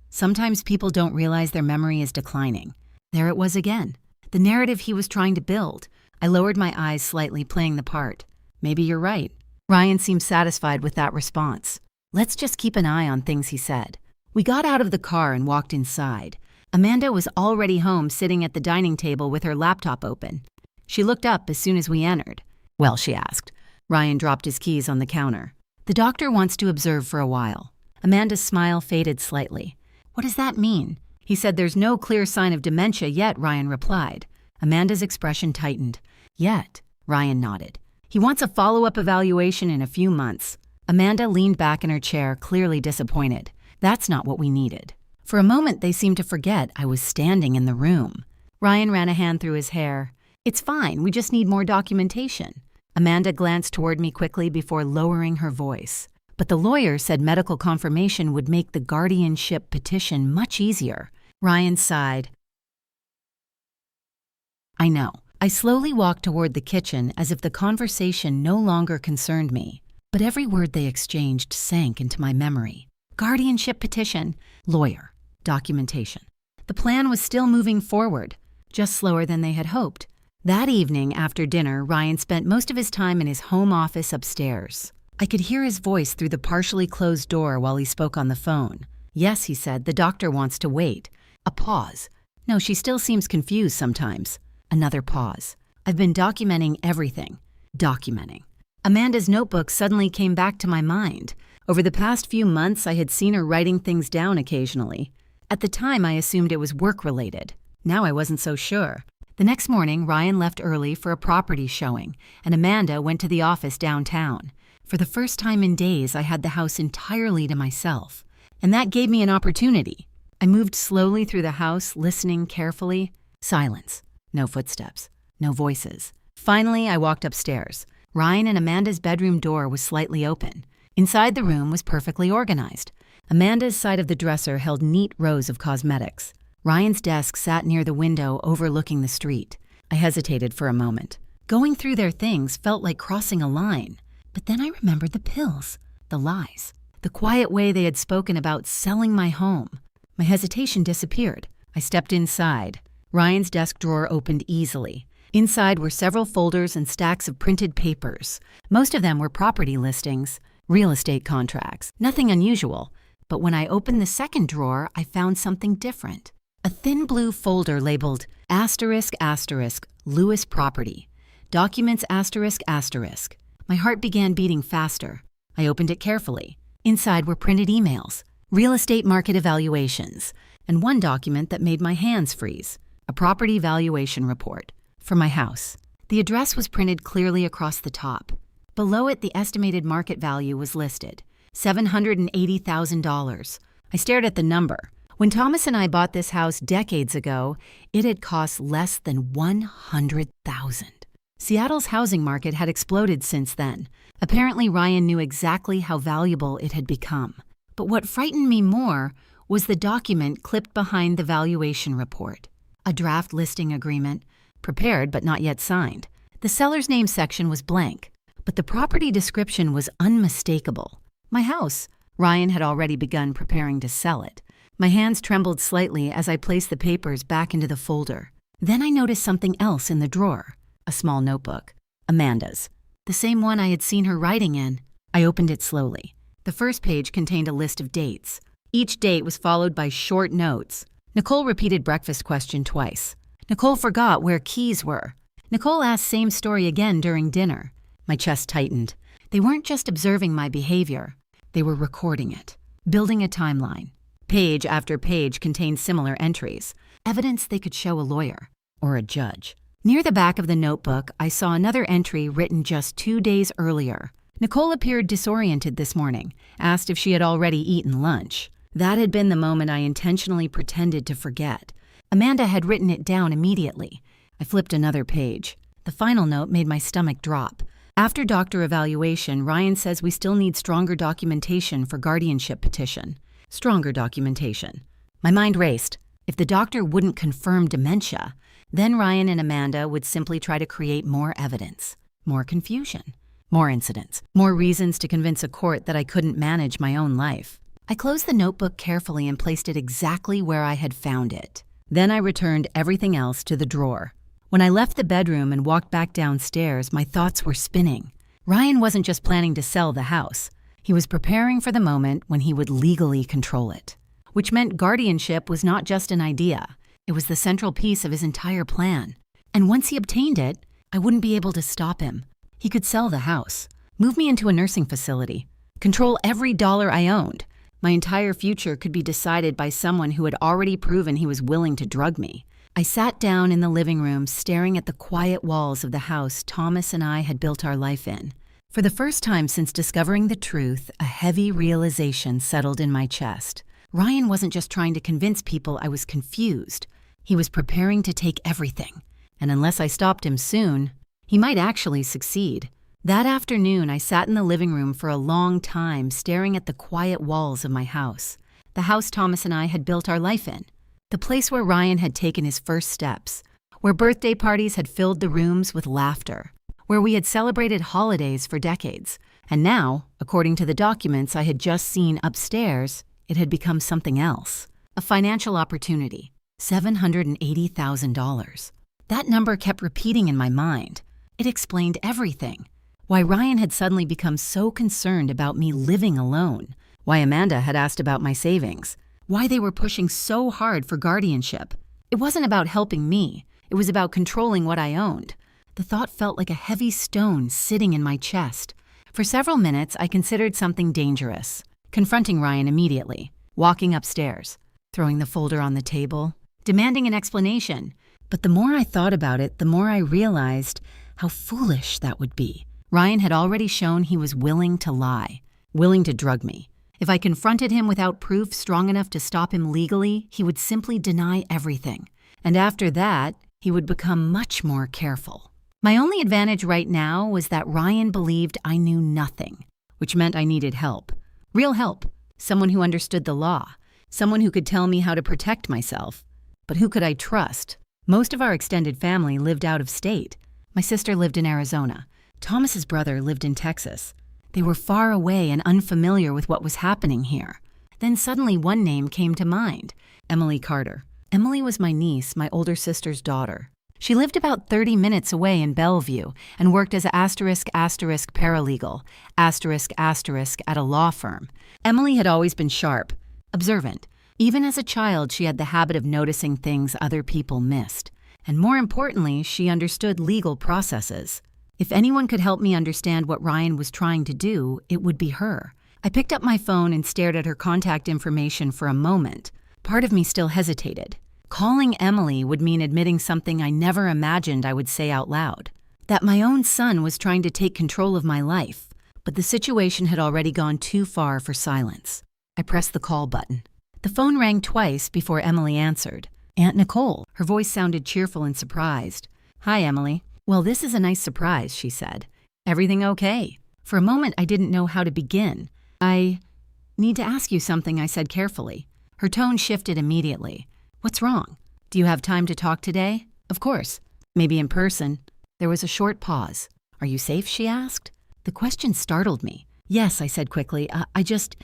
sometimes people don't realize their memory is declining. There it was again. The narrative he was trying to build. I lowered my eyes slightly, playing the part. Maybe you're right. Ryan seemed satisfied with that response. Let's just keep an eye on things, he said. We got out of the car and walked inside. Amanda was already home, sitting at the dining table with her laptop open. She looked up as soon as we entered. Well, she asked. Ryan dropped his keys on the counter. The doctor wants to observe for a while. Amanda's smile faded slightly. What does that mean? He said there's no clear sign of dementia yet, Ryan replied. Amanda's expression tightened. Yet, Ryan nodded. He wants a follow-up evaluation in a few months. Amanda leaned back in her chair, clearly disappointed. That's not what we needed. For a moment, they seemed to forget I was standing in the room. Ryan ran a hand through his hair. It's fine, we just need more documentation. Amanda glanced toward me quickly before lowering her voice. But the lawyer said medical confirmation would make the guardianship petition much easier. Ryan sighed. I know. I slowly walked toward the kitchen as if the conversation no longer concerned me. But every word they exchanged sank into my memory. Guardianship petition, lawyer, documentation. The plan was still moving forward, just slower than they had hoped. That evening, after dinner, Ryan spent most of his time in his home office upstairs. I could hear his voice through the partially closed door while he spoke on the phone. Yes, he said, the doctor wants to wait. A pause. No, she still seems confused sometimes. Another pause. I've been documenting everything. Documenting. Amanda's notebook suddenly came back to my mind. Over the past few months, I had seen her writing things down occasionally. At the time, I assumed it was work-related. Now I wasn't so sure. The next morning, Ryan left early for a property showing, and Amanda went to the office downtown. For the first time in days, I had the house entirely to myself. And that gave me an opportunity. I moved slowly through the house, listening carefully. Silence. No footsteps. No voices. Finally, I walked upstairs. Ryan and Amanda's bedroom door was slightly open. Inside the room was perfectly organized. Amanda's side of the dresser held neat rows of cosmetics. Ryan's desk sat near the window overlooking the street. I hesitated for a moment. Going through their things felt like crossing a line. But then I remembered the pills, the lies, the quiet way they had spoken about selling my home. My hesitation disappeared. I stepped inside. Ryan's desk drawer opened easily. Inside were several folders and stacks of printed papers. Most of them were property listings, real estate contracts, nothing unusual. But when I opened the second drawer, I found something different. A thin blue folder labeled *** Lewis Property. Documents ***. My heart began beating faster. I opened it carefully. Inside were printed emails, real estate market evaluations, and one document that made my hands freeze, a property valuation report for my house. The address was printed clearly across the top. Below it, the estimated market value was listed, $780,000. I stared at the number. When Thomas and I bought this house decades ago, it had cost less than $100,000. Seattle's housing market had exploded since then. Apparently, Ryan knew exactly how valuable it had become. But what frightened me more was the document clipped behind the valuation report. A draft listing agreement, prepared but not yet signed. The seller's name section was blank, but the property description was unmistakable. My house. Ryan had already begun preparing to sell it. My hands trembled slightly as I placed the papers back into the folder. Then I noticed something else in the drawer. A small notebook. Amanda's. The same one I had seen her writing in. I opened it slowly. The first page contained a list of dates. Each date was followed by short notes. Nicole repeated breakfast question twice. Nicole forgot where keys were. Nicole asked same story again during dinner. My chest tightened. They weren't just observing my behavior. They were recording it, building a timeline. Page after page contained similar entries, evidence they could show a lawyer or a judge. Near the back of the notebook, I saw another entry written just 2 days earlier. Nicole appeared disoriented this morning, asked if she had already eaten lunch. That had been the moment I intentionally pretended to forget. Amanda had written it down immediately. I flipped another page. The final note made my stomach drop. After doctor evaluation, Ryan says we still need stronger documentation for guardianship petition. Stronger documentation. My mind raced. If the doctor wouldn't confirm dementia, then Ryan and Amanda would simply try to create more evidence. more confusion, more incidents, more reasons to convince a court that I couldn't manage my own life. I closed the notebook carefully and placed it exactly where I had found it. Then I returned everything else to the drawer. When I left the bedroom and walked back downstairs, my thoughts were spinning. Ryan wasn't just planning to sell the house. He was preparing for the moment when he would legally control it, which meant guardianship was not just an idea. It was the central piece of his entire plan. And once he obtained it, I wouldn't be able to stop him. He could sell the house, move me into a nursing facility, control every dollar I owned. My entire future could be decided by someone who had already proven he was willing to drug me. I sat down in the living room, staring at the quiet walls of the house Thomas and I had built our life in. For the first time since discovering the truth, a heavy realization settled in my chest. Ryan wasn't just trying to convince people I was confused. He was preparing to take everything. And unless I stopped him soon, he might actually succeed. That afternoon, I sat in the living room for a long time, staring at the quiet walls of my house. The house Thomas and I had built our life in. The place where Ryan had taken his first steps. Where birthday parties had filled the rooms with laughter. Where we had celebrated holidays for decades. And now, according to the documents I had just seen upstairs, it had become something else. A financial opportunity. $780,000. That number kept repeating in my mind. It explained everything. Why Ryan had suddenly become so concerned about me living alone. Why Amanda had asked about my savings. Why they were pushing so hard for guardianship. It wasn't about helping me. It was about controlling what I owned. The thought felt like a heavy stone sitting in my chest. For several minutes, I considered something dangerous. Confronting Ryan immediately. Walking upstairs. Throwing the folder on the table. Demanding an explanation. But the more I thought about it, the more I realized how foolish that would be. Ryan had already shown he was willing to lie, willing to drug me. If I confronted him without proof strong enough to stop him legally, he would simply deny everything. And after that, he would become much more careful. My only advantage right now was that Ryan believed I knew nothing, which meant I needed help. Real help. Someone who understood the law. Someone who could tell me how to protect myself. But who could I trust? Most of our extended family lived out of state. My sister lived in Arizona. Thomas's brother lived in Texas. They were far away and unfamiliar with what was happening here. Then suddenly one name came to mind, Emily Carter. Emily was my niece, my older sister's daughter. She lived about 30 minutes away in Bellevue and worked as a *** paralegal, ** at a law firm. Emily had always been sharp, observant. Even as a child, she had the habit of noticing things other people missed. And more importantly, she understood legal processes. If anyone could help me understand what Ryan was trying to do, it would be her. I picked up my phone and stared at her contact information for a moment. Part of me still hesitated. Calling Emily would mean admitting something I never imagined I would say out loud. That my own son was trying to take control of my life. But the situation had already gone too far for silence. I pressed the call button. The phone rang twice before Emily answered. Aunt Nicole. Her voice sounded cheerful and surprised. Hi, Emily. Well, this is a nice surprise, she said. Everything okay? For a moment, I didn't know how to begin. I need to ask you something, I said carefully. Her tone shifted immediately. What's wrong? Do you have time to talk today? Of course. Maybe in person. There was a short pause. Are you safe? She asked. The question startled me. Yes, I said quickly. I just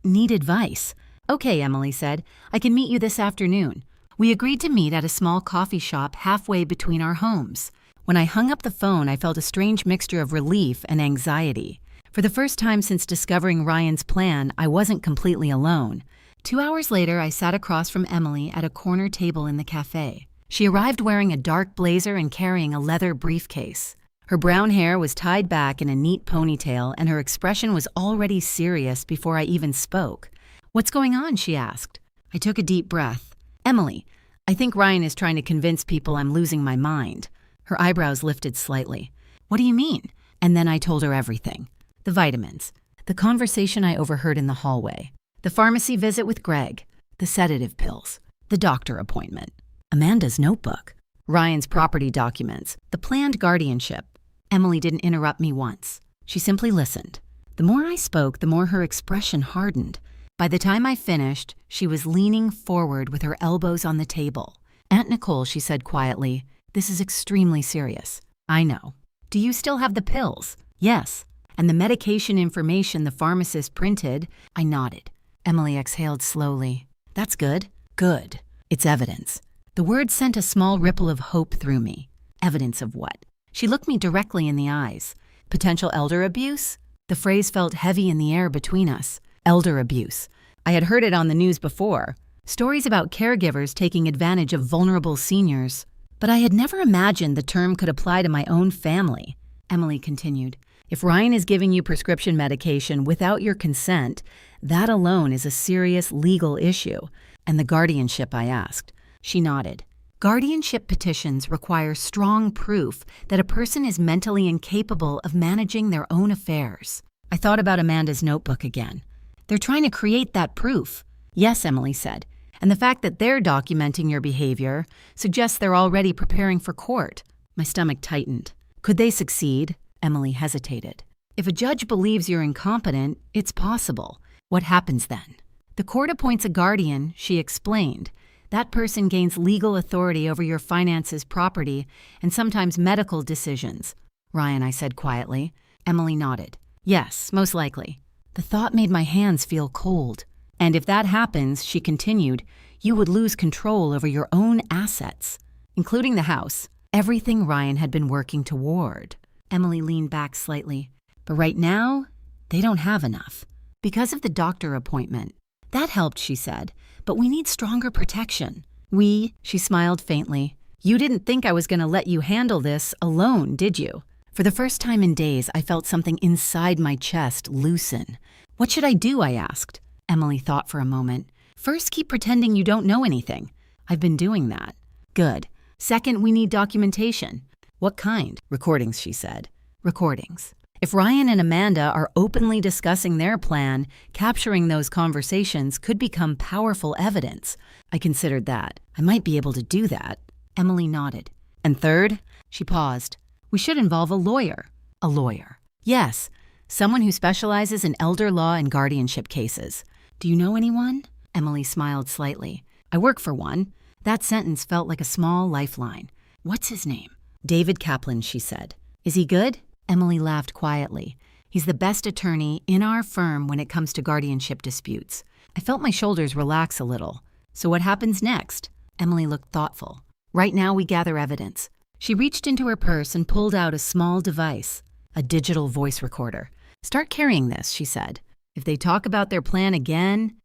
need advice. Okay, Emily said. I can meet you this afternoon. We agreed to meet at a small coffee shop halfway between our homes. When I hung up the phone, I felt a strange mixture of relief and anxiety. For the first time since discovering Ryan's plan, I wasn't completely alone. 2 hours later, I sat across from Emily at a corner table in the cafe. She arrived wearing a dark blazer and carrying a leather briefcase. Her brown hair was tied back in a neat ponytail, and her expression was already serious before I even spoke. What's going on? She asked. I took a deep breath. Emily, I think Ryan is trying to convince people I'm losing my mind. Her eyebrows lifted slightly. What do you mean? And then I told her everything. The vitamins. The conversation I overheard in the hallway. The pharmacy visit with Greg. The sedative pills. The doctor appointment. Amanda's notebook. Ryan's property documents. The planned guardianship. Emily didn't interrupt me once. She simply listened. The more I spoke, the more her expression hardened. By the time I finished, she was leaning forward with her elbows on the table. Aunt Nicole, she said quietly, this is extremely serious. I know. Do you still have the pills? Yes. And the medication information the pharmacist printed? I nodded. Emily exhaled slowly. That's good. Good. It's evidence. The word sent a small ripple of hope through me. Evidence of what? She looked me directly in the eyes. Potential elder abuse? The phrase felt heavy in the air between us. Elder abuse. I had heard it on the news before. Stories about caregivers taking advantage of vulnerable seniors. But I had never imagined the term could apply to my own family. Emily continued, if Ryan is giving you prescription medication without your consent, that alone is a serious legal issue. And the guardianship, I asked. She nodded. Guardianship petitions require strong proof that a person is mentally incapable of managing their own affairs. I thought about Amanda's notebook again. They're trying to create that proof. Yes, Emily said. And the fact that they're documenting your behavior suggests they're already preparing for court. My stomach tightened. Could they succeed? Emily hesitated. If a judge believes you're incompetent, it's possible. What happens then? The court appoints a guardian, she explained. That person gains legal authority over your finances, property, and sometimes medical decisions. Ryan, I said quietly. Emily nodded. Yes, most likely. The thought made my hands feel cold. And if that happens, she continued, you would lose control over your own assets, including the house, everything Ryan had been working toward. Emily leaned back slightly. But right now, they don't have enough. Because of the doctor appointment. That helped, she said, but we need stronger protection. She smiled faintly. You didn't think I was going to let you handle this alone, did you? For the first time in days, I felt something inside my chest loosen. What should I do, I asked. Emily thought for a moment. First, keep pretending you don't know anything. I've been doing that. Good. Second, we need documentation. What kind? Recordings, she said. Recordings. If Ryan and Amanda are openly discussing their plan, capturing those conversations could become powerful evidence. I considered that. I might be able to do that. Emily nodded. And third? She paused. We should involve a lawyer. A lawyer. Yes. Someone who specializes in elder law and guardianship cases. Do you know anyone? Emily smiled slightly. I work for one. That sentence felt like a small lifeline. What's his name? David Kaplan, she said. Is he good? Emily laughed quietly. He's the best attorney in our firm when it comes to guardianship disputes. I felt my shoulders relax a little. So what happens next? Emily looked thoughtful. Right now we gather evidence. She reached into her purse and pulled out a small device, a digital voice recorder. Start carrying this, she said. If they talk about their plan again,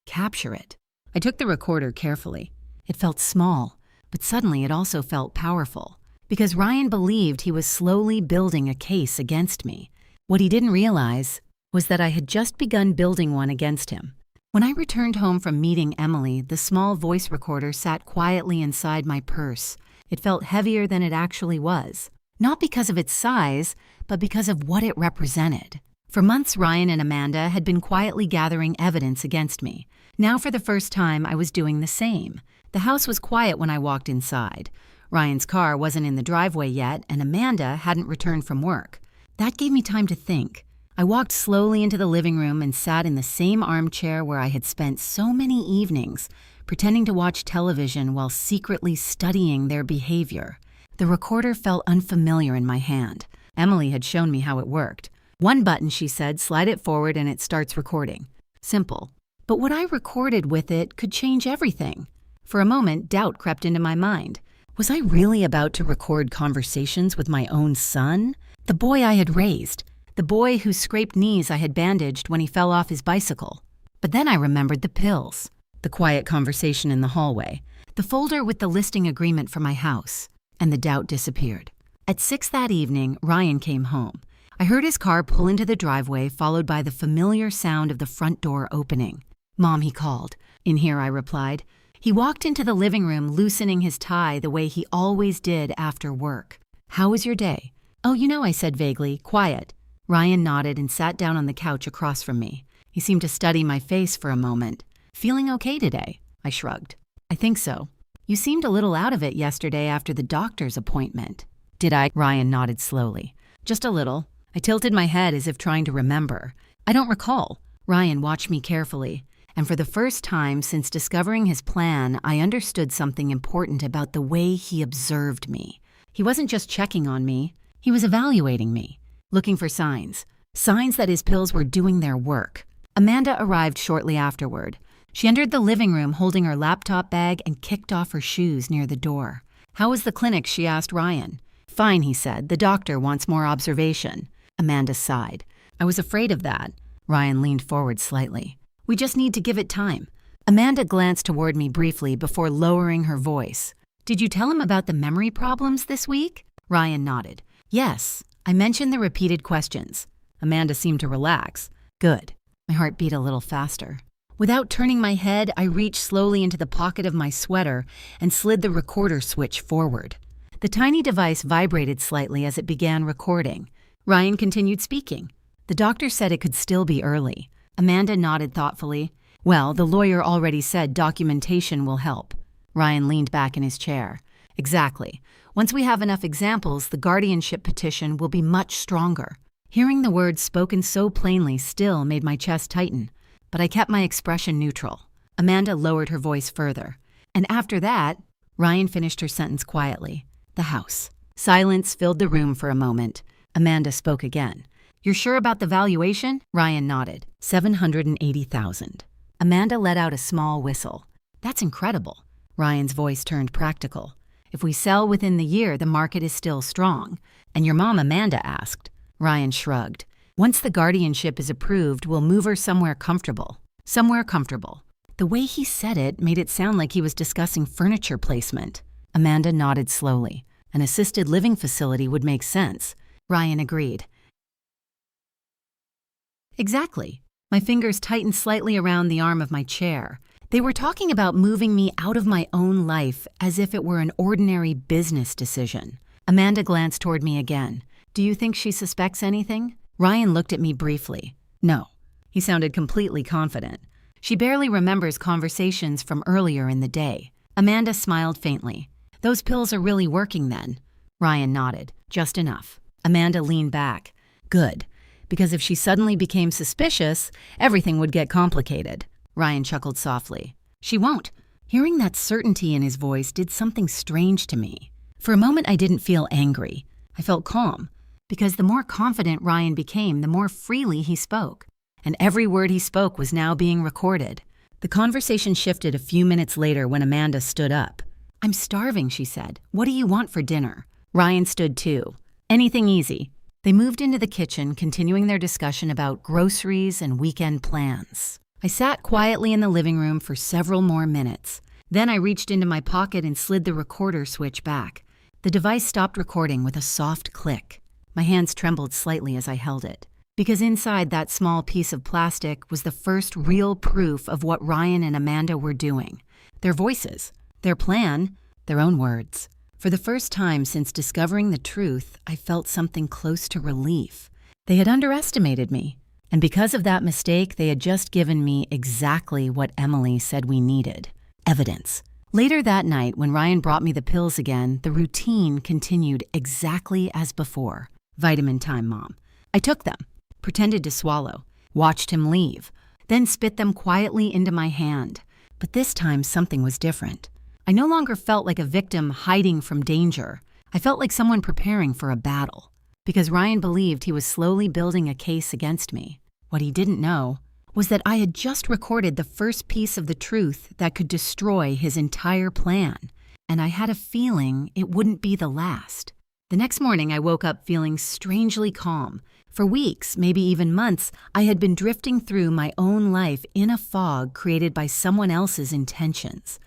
capture it. I took the recorder carefully. It felt small, but suddenly it also felt powerful. Because Ryan believed he was slowly building a case against me. What he didn't realize was that I had just begun building one against him. When I returned home from meeting Emily, the small voice recorder sat quietly inside my purse. It felt heavier than it actually was. Not because of its size, but because of what it represented. For months, Ryan and Amanda had been quietly gathering evidence against me. Now, for the first time, I was doing the same. The house was quiet when I walked inside. Ryan's car wasn't in the driveway yet, and Amanda hadn't returned from work. That gave me time to think. I walked slowly into the living room and sat in the same armchair where I had spent so many evenings, pretending to watch television while secretly studying their behavior. The recorder felt unfamiliar in my hand. Emily had shown me how it worked. One button, she said, slide it forward and it starts recording. Simple. But what I recorded with it could change everything. For a moment, doubt crept into my mind. Was I really about to record conversations with my own son? The boy I had raised. The boy whose scraped knees I had bandaged when he fell off his bicycle. But then I remembered the pills. The quiet conversation in the hallway. The folder with the listing agreement for my house. And the doubt disappeared. At 6 that evening, Ryan came home. I heard his car pull into the driveway, followed by the familiar sound of the front door opening. Mom, he called. In here, I replied. He walked into the living room, loosening his tie the way he always did after work. How was your day? Oh, I said vaguely, quiet. Ryan nodded and sat down on the couch across from me. He seemed to study my face for a moment. Feeling okay today? I shrugged. I think so. You seemed a little out of it yesterday after the doctor's appointment. Did I? Ryan nodded slowly. Just a little. I tilted my head as if trying to remember. I don't recall. Ryan watched me carefully, and for the first time since discovering his plan, I understood something important about the way he observed me. He wasn't just checking on me. He was evaluating me, looking for signs that his pills were doing their work. Amanda arrived shortly afterward. She entered the living room holding her laptop bag and kicked off her shoes near the door. "How was the clinic?" she asked Ryan. "Fine," he said. "The doctor wants more observation." Amanda sighed. "I was afraid of that." Ryan leaned forward slightly. "We just need to give it time." Amanda glanced toward me briefly before lowering her voice. "Did you tell him about the memory problems this week?" Ryan nodded. "Yes, I mentioned the repeated questions." Amanda seemed to relax. "Good." My heart beat a little faster. Without turning my head, I reached slowly into the pocket of my sweater and slid the recorder switch forward. The tiny device vibrated slightly as it began recording. Ryan continued speaking. "The doctor said it could still be early." Amanda nodded thoughtfully. "Well, the lawyer already said documentation will help." Ryan leaned back in his chair. "Exactly. Once we have enough examples, the guardianship petition will be much stronger." Hearing the words spoken so plainly still made my chest tighten, but I kept my expression neutral. Amanda lowered her voice further. "And after that," Ryan finished her sentence quietly, "the house." Silence filled the room for a moment. Amanda spoke again. "You're sure about the valuation?" Ryan nodded. $780,000. Amanda let out a small whistle. "That's incredible." Ryan's voice turned practical. "If we sell within the year, the market is still strong." "And your mom," Amanda asked. Ryan shrugged. "Once the guardianship is approved, we'll move her somewhere comfortable." Somewhere comfortable. The way he said it made it sound like he was discussing furniture placement. Amanda nodded slowly. An assisted living facility would make sense. Ryan agreed. "Exactly." My fingers tightened slightly around the arm of my chair. They were talking about moving me out of my own life as if it were an ordinary business decision. Amanda glanced toward me again. "Do you think she suspects anything?" Ryan looked at me briefly. "No." He sounded completely confident. "She barely remembers conversations from earlier in the day." Amanda smiled faintly. "Those pills are really working then?" Ryan nodded. "Just enough." Amanda leaned back. "Good. Because if she suddenly became suspicious, everything would get complicated." Ryan chuckled softly. "She won't." Hearing that certainty in his voice did something strange to me. For a moment, I didn't feel angry. I felt calm, because the more confident Ryan became, the more freely he spoke. And every word he spoke was now being recorded. The conversation shifted a few minutes later when Amanda stood up. "I'm starving," she said. "What do you want for dinner?" Ryan stood too. "Anything easy." They moved into the kitchen, continuing their discussion about groceries and weekend plans. I sat quietly in the living room for several more minutes. Then I reached into my pocket and slid the recorder switch back. The device stopped recording with a soft click. My hands trembled slightly as I held it, because inside that small piece of plastic was the first real proof of what Ryan and Amanda were doing. Their voices, their plan, their own words. For the first time since discovering the truth, I felt something close to relief. They had underestimated me, and because of that mistake, they had just given me exactly what Emily said we needed: evidence. Later that night, when Ryan brought me the pills again, the routine continued exactly as before. Vitamin time, Mom. I took them, pretended to swallow, watched him leave, then spit them quietly into my hand. But this time, something was different. I no longer felt like a victim hiding from danger. I felt like someone preparing for a battle, because Ryan believed he was slowly building a case against me. What he didn't know was that I had just recorded the first piece of the truth that could destroy his entire plan, and I had a feeling it wouldn't be the last. The next morning, I woke up feeling strangely calm. For weeks, maybe even months, I had been drifting through my own life in a fog created by someone else's intentions.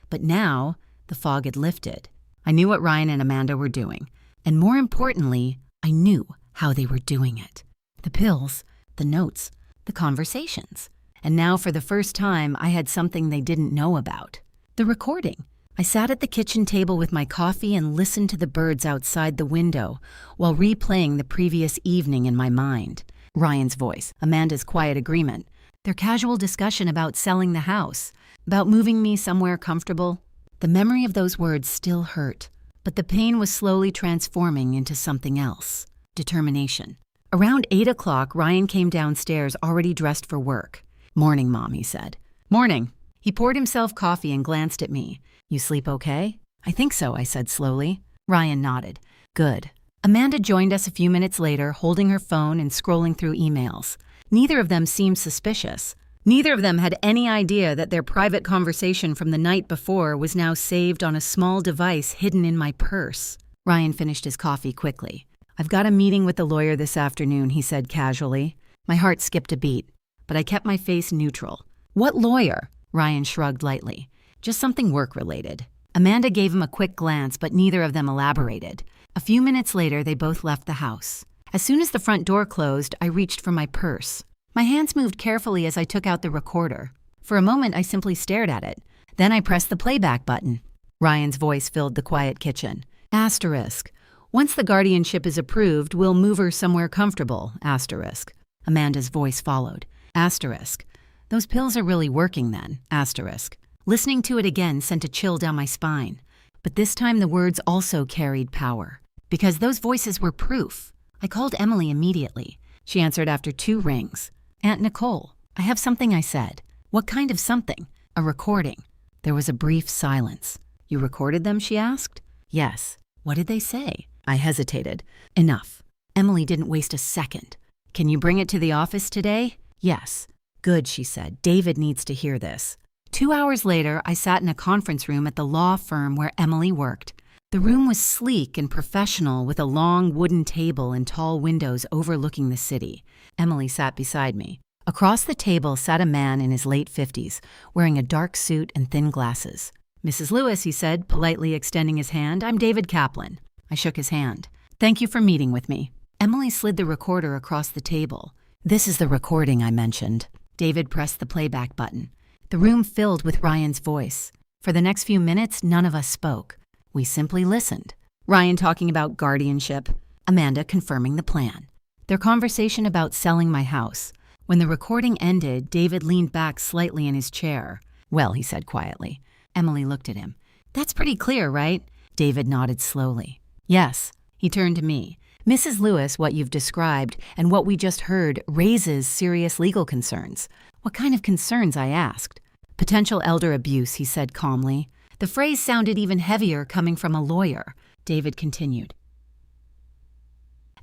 But now, the fog had lifted. I knew what Ryan and Amanda were doing, and more importantly, I knew how they were doing it. The pills, the notes, the conversations. And now, for the first time, I had something they didn't know about: the recording. I sat at the kitchen table with my coffee and listened to the birds outside the window while replaying the previous evening in my mind. Ryan's voice, Amanda's quiet agreement, their casual discussion about selling the house, about moving me somewhere comfortable. The memory of those words still hurt, but the pain was slowly transforming into something else: determination. Around 8 o'clock, Ryan came downstairs already dressed for work. "Morning, Mom," he said. "Morning." He poured himself coffee and glanced at me. "You sleep okay?" "I think so," I said slowly. Ryan nodded. "Good." Amanda joined us a few minutes later, holding her phone and scrolling through emails. Neither of them seemed suspicious. Neither of them had any idea that their private conversation from the night before was now saved on a small device hidden in my purse. Ryan finished his coffee quickly. "I've got a meeting with the lawyer this afternoon," he said casually. My heart skipped a beat, but I kept my face neutral. "What lawyer?" Ryan shrugged lightly. "Just something work-related." Amanda gave him a quick glance, but neither of them elaborated. A few minutes later, they both left the house. As soon as the front door closed, I reached for my purse. My hands moved carefully as I took out the recorder. For a moment, I simply stared at it. Then I pressed the playback button. Ryan's voice filled the quiet kitchen. Asterisk. "Once the guardianship is approved, we'll move her somewhere comfortable. Asterisk." Amanda's voice followed. Asterisk. "Those pills are really working then. Asterisk." Listening to it again sent a chill down my spine. But this time the words also carried power. Because those voices were proof. I called Emily immediately. She answered after 2 rings. "Aunt Nicole, I have something," I said. "What kind of something?" "A recording." There was a brief silence. "You recorded them?" she asked. "Yes." "What did they say?" I hesitated. "Enough." Emily didn't waste a second. "Can you bring it to the office today?" "Yes." "Good," she said. "David needs to hear this." 2 hours later, I sat in a conference room at the law firm where Emily worked. The room was sleek and professional with a long wooden table and tall windows overlooking the city. Emily sat beside me. Across the table sat a man in his late 50s, wearing a dark suit and thin glasses. "Mrs. Lewis," he said, politely extending his hand, "I'm David Kaplan." I shook his hand. "Thank you for meeting with me." Emily slid the recorder across the table. "This is the recording I mentioned." David pressed the playback button. The room filled with Ryan's voice. For the next few minutes, none of us spoke. We simply listened. Ryan talking about guardianship, Amanda confirming the plan. Their conversation about selling my house. When the recording ended, David leaned back slightly in his chair. "Well," he said quietly. Emily looked at him. "That's pretty clear, right?" David nodded slowly. "Yes." He turned to me. "Mrs. Lewis, what you've described and what we just heard raises serious legal concerns." "What kind of concerns?" I asked. "Potential elder abuse," he said calmly. The phrase sounded even heavier coming from a lawyer. David continued.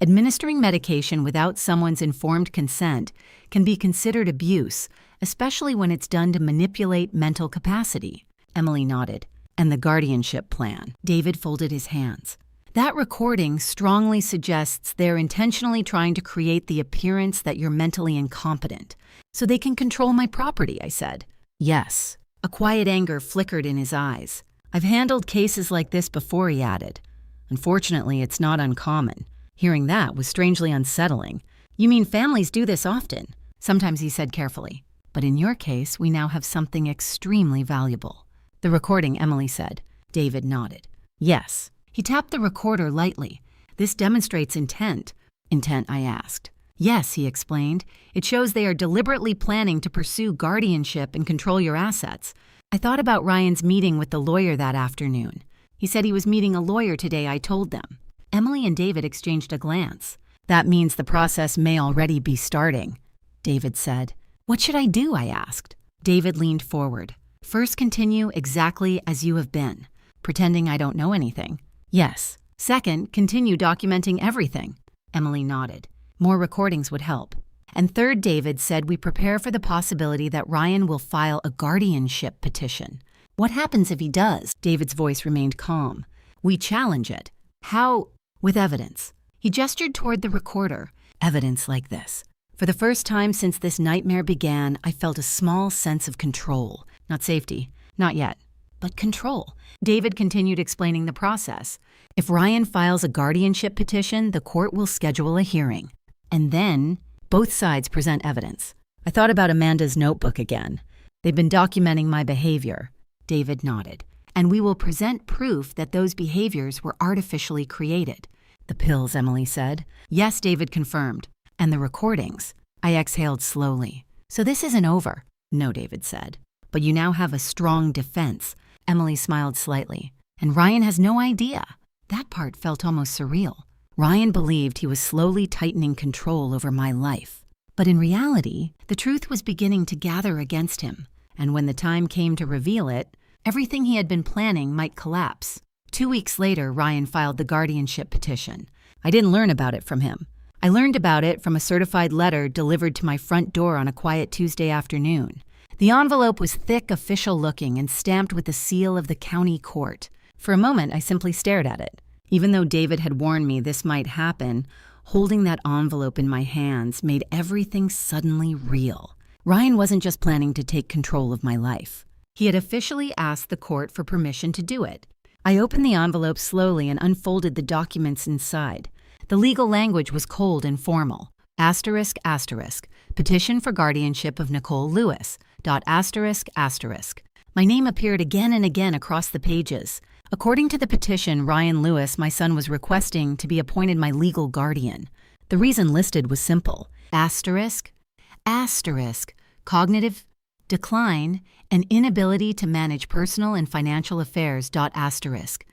"Administering medication without someone's informed consent can be considered abuse, especially when it's done to manipulate mental capacity." Emily nodded. "And the guardianship plan." David folded his hands. "That recording strongly suggests they're intentionally trying to create the appearance that you're mentally incompetent, so they can control my property," I said. "Yes." A quiet anger flickered in his eyes. "I've handled cases like this before," he added. "Unfortunately, it's not uncommon." Hearing that was strangely unsettling. "You mean families do this often?" "Sometimes," he said carefully. "But in your case, we now have something extremely valuable." "The recording," Emily said. David nodded. "Yes." He tapped the recorder lightly. "This demonstrates intent." "Intent?" I asked. "Yes," he explained. "It shows they are deliberately planning to pursue guardianship and control your assets." I thought about Ryan's meeting with the lawyer that afternoon. He said he was meeting a lawyer today, I told them. Emily and David exchanged a glance. "That means the process may already be starting," David said. "What should I do?" I asked. David leaned forward. "First, continue exactly as you have been, pretending I don't know anything." "Yes." "Second, continue documenting everything." Emily nodded. More recordings would help. "And third," David said, "we prepare for the possibility that Ryan will file a guardianship petition." "What happens if he does?" David's voice remained calm. "We challenge it." "How?" "With evidence." He gestured toward the recorder. "Evidence like this." For the first time since this nightmare began, I felt a small sense of control. Not safety. Not yet. But control. David continued explaining the process. If Ryan files a guardianship petition, the court will schedule a hearing. And then, both sides present evidence. I thought about Amanda's notebook again. They've been documenting my behavior. David nodded. And we will present proof that those behaviors were artificially created. "The pills," Emily said. "Yes," David confirmed. "And the recordings." I exhaled slowly. "So this isn't over." "No," David said. "But you now have a strong defense." Emily smiled slightly. "And Ryan has no idea." That part felt almost surreal. Ryan believed he was slowly tightening control over my life. But in reality, the truth was beginning to gather against him. And when the time came to reveal it, everything he had been planning might collapse. 2 weeks later, Ryan filed the guardianship petition. I didn't learn about it from him. I learned about it from a certified letter delivered to my front door on a quiet Tuesday afternoon. The envelope was thick, official-looking, and stamped with the seal of the county court. For a moment, I simply stared at it. Even though David had warned me this might happen, holding that envelope in my hands made everything suddenly real. Ryan wasn't just planning to take control of my life. He had officially asked the court for permission to do it. I opened the envelope slowly and unfolded the documents inside. The legal language was cold and formal. Asterisk, asterisk. Petition for guardianship of Nicole Lewis. Asterisk, asterisk. My name appeared again and again across the pages. According to the petition, Ryan Lewis, my son, was requesting to be appointed my legal guardian. The reason listed was simple. Asterisk, asterisk, cognitive decline and inability to manage personal and financial affairs. Asterisk,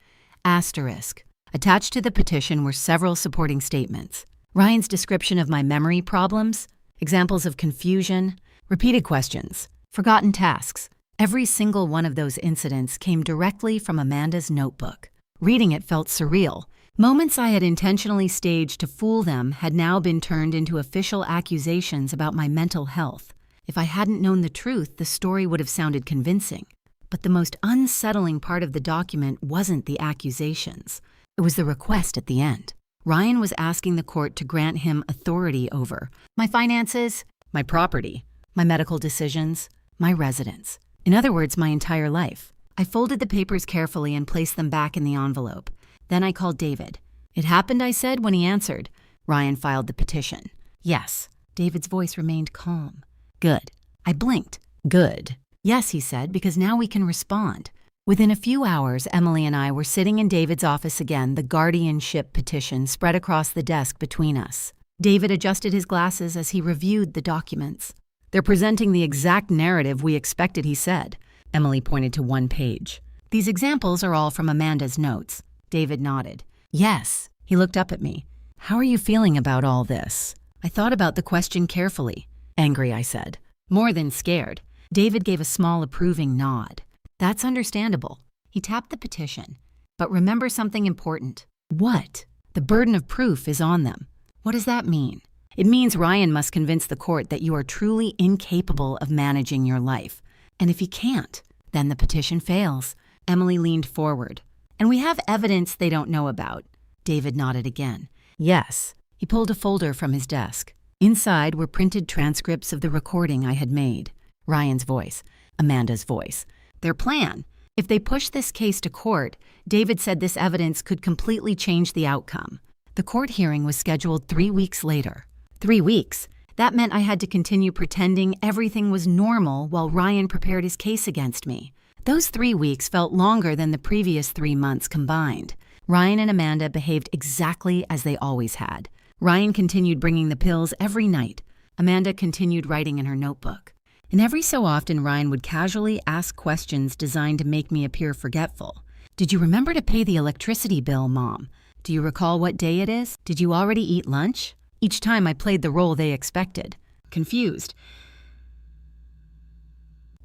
asterisk. Attached to the petition were several supporting statements. Ryan's description of my memory problems, examples of confusion, repeated questions, forgotten tasks. Every single one of those incidents came directly from Amanda's notebook. Reading it felt surreal. Moments I had intentionally staged to fool them had now been turned into official accusations about my mental health. If I hadn't known the truth, the story would have sounded convincing. But the most unsettling part of the document wasn't the accusations. It was the request at the end. Ryan was asking the court to grant him authority over my finances, my property, my medical decisions, my residence. In other words, my entire life. I folded the papers carefully and placed them back in the envelope. Then I called David. It happened, I said, when he answered. Ryan filed the petition. Yes. David's voice remained calm. Good. I blinked. Good. Yes, he said, because now we can respond. Within a few hours, Emily and I were sitting in David's office again, the guardianship petition spread across the desk between us. David adjusted his glasses as he reviewed the documents. They're presenting the exact narrative we expected, he said. Emily pointed to one page. These examples are all from Amanda's notes. David nodded. Yes. He looked up at me. How are you feeling about all this? I thought about the question carefully. Angry, I said. More than scared. David gave a small approving nod. That's understandable. He tapped the petition. But remember something important. What? The burden of proof is on them. What does that mean? It means Ryan must convince the court that you are truly incapable of managing your life. And if he can't, then the petition fails. Emily leaned forward. And we have evidence they don't know about. David nodded again. Yes. He pulled a folder from his desk. Inside were printed transcripts of the recording I had made. Ryan's voice. Amanda's voice. Their plan. If they pushed this case to court, David said this evidence could completely change the outcome. The court hearing was scheduled 3 weeks later. 3 weeks. That meant I had to continue pretending everything was normal while Ryan prepared his case against me. Those 3 weeks felt longer than the previous 3 months combined. Ryan and Amanda behaved exactly as they always had. Ryan continued bringing the pills every night. Amanda continued writing in her notebook. And every so often, Ryan would casually ask questions designed to make me appear forgetful. Did you remember to pay the electricity bill, Mom? Do you recall what day it is? Did you already eat lunch? Each time I played the role they expected. Confused.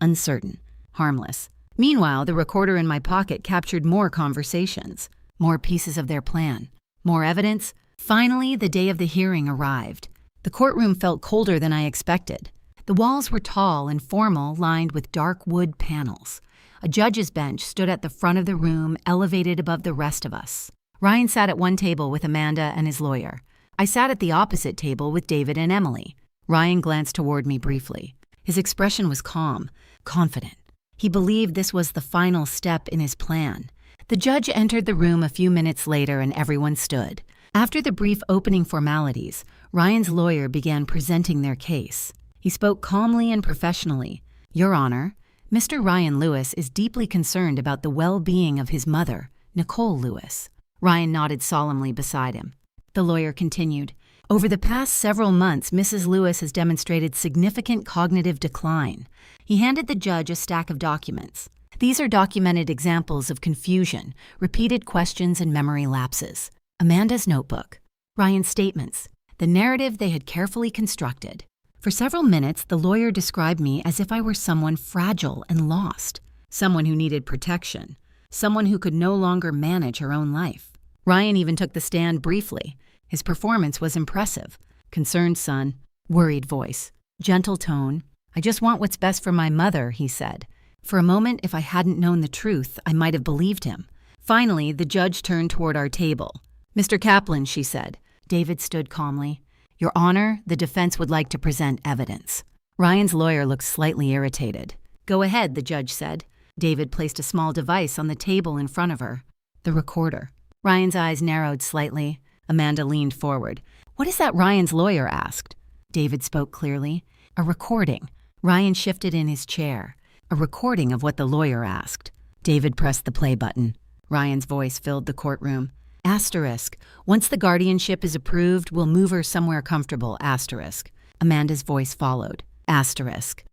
Uncertain. Harmless. Meanwhile, the recorder in my pocket captured more conversations, more pieces of their plan, more evidence. Finally, the day of the hearing arrived. The courtroom felt colder than I expected. The walls were tall and formal, lined with dark wood panels. A judge's bench stood at the front of the room, elevated above the rest of us. Ryan sat at one table with Amanda and his lawyer. I sat at the opposite table with David and Emily. Ryan glanced toward me briefly. His expression was calm, confident. He believed this was the final step in his plan. The judge entered the room a few minutes later and everyone stood. After the brief opening formalities, Ryan's lawyer began presenting their case. He spoke calmly and professionally. Your Honor, Mr. Ryan Lewis is deeply concerned about the well-being of his mother, Nicole Lewis. Ryan nodded solemnly beside him. The lawyer continued. Over the past several months, Mrs. Lewis has demonstrated significant cognitive decline. He handed the judge a stack of documents. These are documented examples of confusion, repeated questions, and memory lapses. Amanda's notebook. Ryan's statements. The narrative they had carefully constructed. For several minutes, the lawyer described me as if I were someone fragile and lost, someone who needed protection, someone who could no longer manage her own life. Ryan even took the stand briefly. His performance was impressive. Concerned son, worried voice, gentle tone. I just want what's best for my mother, he said. For a moment, if I hadn't known the truth, I might have believed him. Finally, the judge turned toward our table. Mr. Kaplan, she said. David stood calmly. Your Honor, the defense would like to present evidence. Ryan's lawyer looked slightly irritated. Go ahead, the judge said. David placed a small device on the table in front of her. The recorder. Ryan's eyes narrowed slightly. Amanda leaned forward. What is that? Ryan's lawyer asked. David spoke clearly. A recording. Ryan shifted in his chair. A recording of what the lawyer asked. David pressed the play button. Ryan's voice filled the courtroom. Asterisk. Once the guardianship is approved, we'll move her somewhere comfortable. Asterisk. Amanda's voice followed. Asterisk.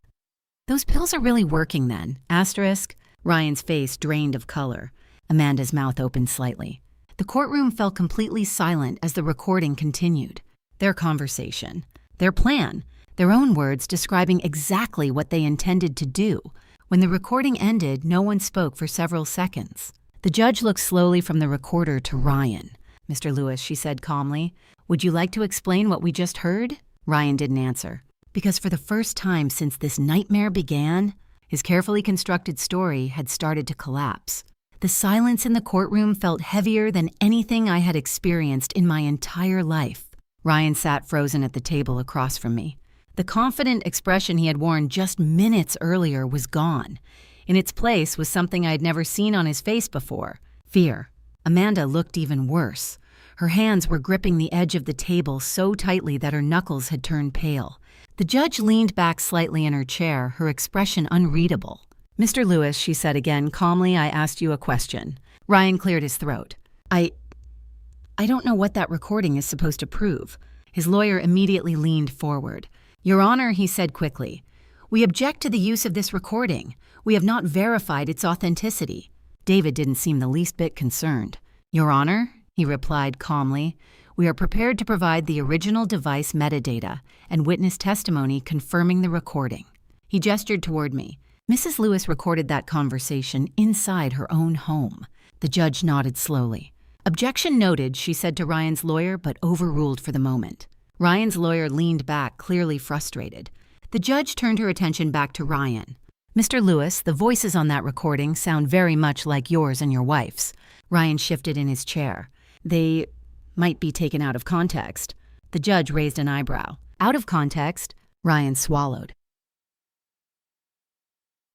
Those pills are really working then. Asterisk. Ryan's face drained of color. Amanda's mouth opened slightly. The courtroom fell completely silent as the recording continued. Their conversation. Their plan. Their own words describing exactly what they intended to do. When the recording ended, no one spoke for several seconds. The judge looked slowly from the recorder to Ryan. Mr. Lewis, she said calmly, would you like to explain what we just heard? Ryan didn't answer. Because for the first time since this nightmare began, his carefully constructed story had started to collapse. The silence in the courtroom felt heavier than anything I had experienced in my entire life. Ryan sat frozen at the table across from me. The confident expression he had worn just minutes earlier was gone. In its place was something I had never seen on his face before: fear. Amanda looked even worse. Her hands were gripping the edge of the table so tightly that her knuckles had turned pale. The judge leaned back slightly in her chair, her expression unreadable. Mr. Lewis, she said again, calmly, I asked you a question. Ryan cleared his throat. I don't know what that recording is supposed to prove. His lawyer immediately leaned forward. Your Honor, he said quickly, we object to the use of this recording. We have not verified its authenticity. David didn't seem the least bit concerned. Your Honor, he replied calmly, we are prepared to provide the original device metadata and witness testimony confirming the recording. He gestured toward me. Mrs. Lewis recorded that conversation inside her own home. The judge nodded slowly. Objection noted, she said to Ryan's lawyer, but overruled for the moment. Ryan's lawyer leaned back, clearly frustrated. The judge turned her attention back to Ryan. Mr. Lewis, the voices on that recording sound very much like yours and your wife's. Ryan shifted in his chair. They might be taken out of context. The judge raised an eyebrow. Out of context? Ryan swallowed.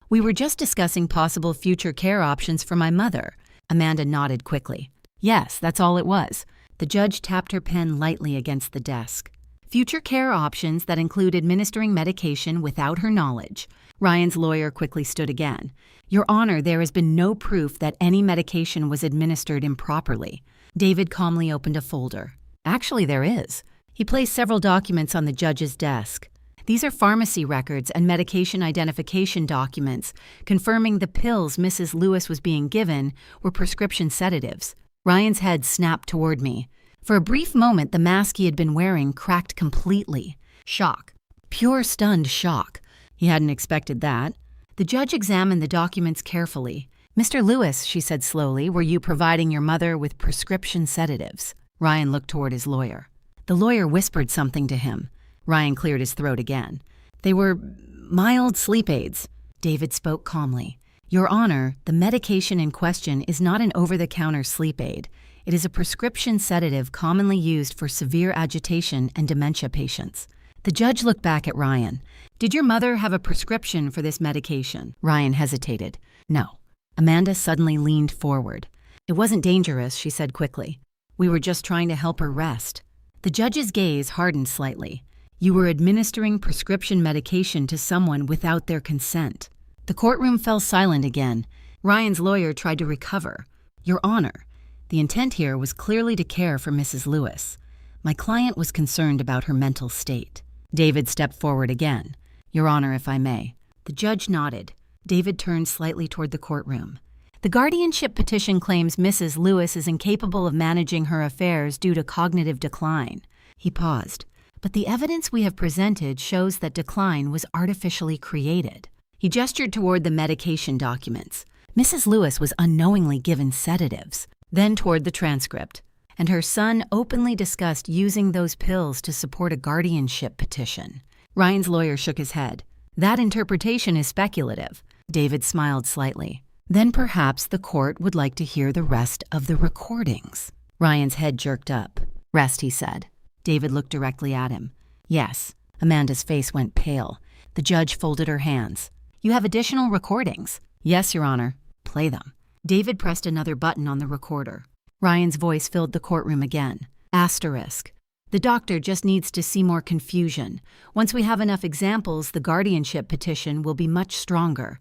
We were just discussing possible future care options for my mother. Amanda nodded quickly. Yes, that's all it was. The judge tapped her pen lightly against the desk. Future care options that include administering medication without her knowledge. Ryan's lawyer quickly stood again. Your Honor, there has been no proof that any medication was administered improperly. David calmly opened a folder. Actually, there is. He placed several documents on the judge's desk. These are pharmacy records and medication identification documents confirming the pills Mrs. Lewis was being given were prescription sedatives. Ryan's head snapped toward me. For a brief moment, the mask he had been wearing cracked completely. Shock. Pure stunned shock. He hadn't expected that. The judge examined the documents carefully. Mr. Lewis, she said slowly, were you providing your mother with prescription sedatives? Ryan looked toward his lawyer. The lawyer whispered something to him. Ryan cleared his throat again. They were mild sleep aids. David spoke calmly. Your Honor, the medication in question is not an over-the-counter sleep aid. It is a prescription sedative commonly used for severe agitation and dementia patients. The judge looked back at Ryan. Did your mother have a prescription for this medication? Ryan hesitated. No. Amanda suddenly leaned forward. It wasn't dangerous, she said quickly. We were just trying to help her rest. The judge's gaze hardened slightly. You were administering prescription medication to someone without their consent. The courtroom fell silent again. Ryan's lawyer tried to recover. Your Honor, the intent here was clearly to care for Mrs. Lewis. My client was concerned about her mental state. David stepped forward again. Your Honor, if I may. The judge nodded. David turned slightly toward the courtroom. The guardianship petition claims Mrs. Lewis is incapable of managing her affairs due to cognitive decline. He paused. But the evidence we have presented shows that decline was artificially created. He gestured toward the medication documents. Mrs. Lewis was unknowingly given sedatives. Then toward the transcript. and her son openly discussed using those pills to support a guardianship petition. Ryan's lawyer shook his head. That interpretation is speculative. David smiled slightly. Then perhaps the court would like to hear the rest of the recordings. Ryan's head jerked up. Rest, he said. David looked directly at him. Yes. Amanda's face went pale. The judge folded her hands. You have additional recordings? Yes, Your Honor. Play them. David pressed another button on the recorder. Ryan's voice filled the courtroom again. Asterisk. The doctor just needs to see more confusion. Once we have enough examples, the guardianship petition will be much stronger.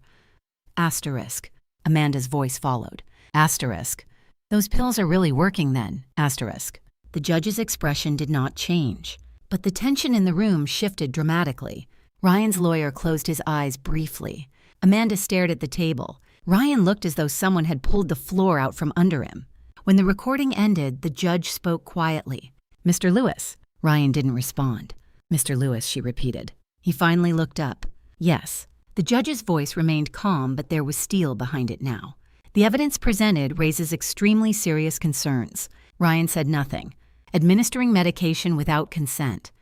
Asterisk. Amanda's voice followed. Asterisk. Those pills are really working then. Asterisk. The judge's expression did not change, but the tension in the room shifted dramatically. Ryan's lawyer closed his eyes briefly. Amanda stared at the table. Ryan looked as though someone had pulled the floor out from under him. When the recording ended, the judge spoke quietly. Mr. Lewis. Ryan didn't respond. Mr. Lewis, she repeated. He finally looked up. Yes. The judge's voice remained calm, but there was steel behind it now. The evidence presented raises extremely serious concerns. Ryan said nothing. Administering medication without consent,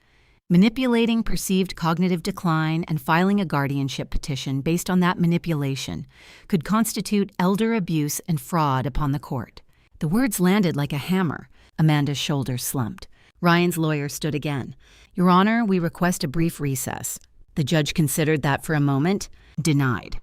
manipulating perceived cognitive decline, and filing a guardianship petition based on that manipulation could constitute elder abuse and fraud upon the court. The words landed like a hammer. Amanda's shoulders slumped. Ryan's lawyer stood again. Your Honor, we request a brief recess. The judge considered that for a moment. Denied.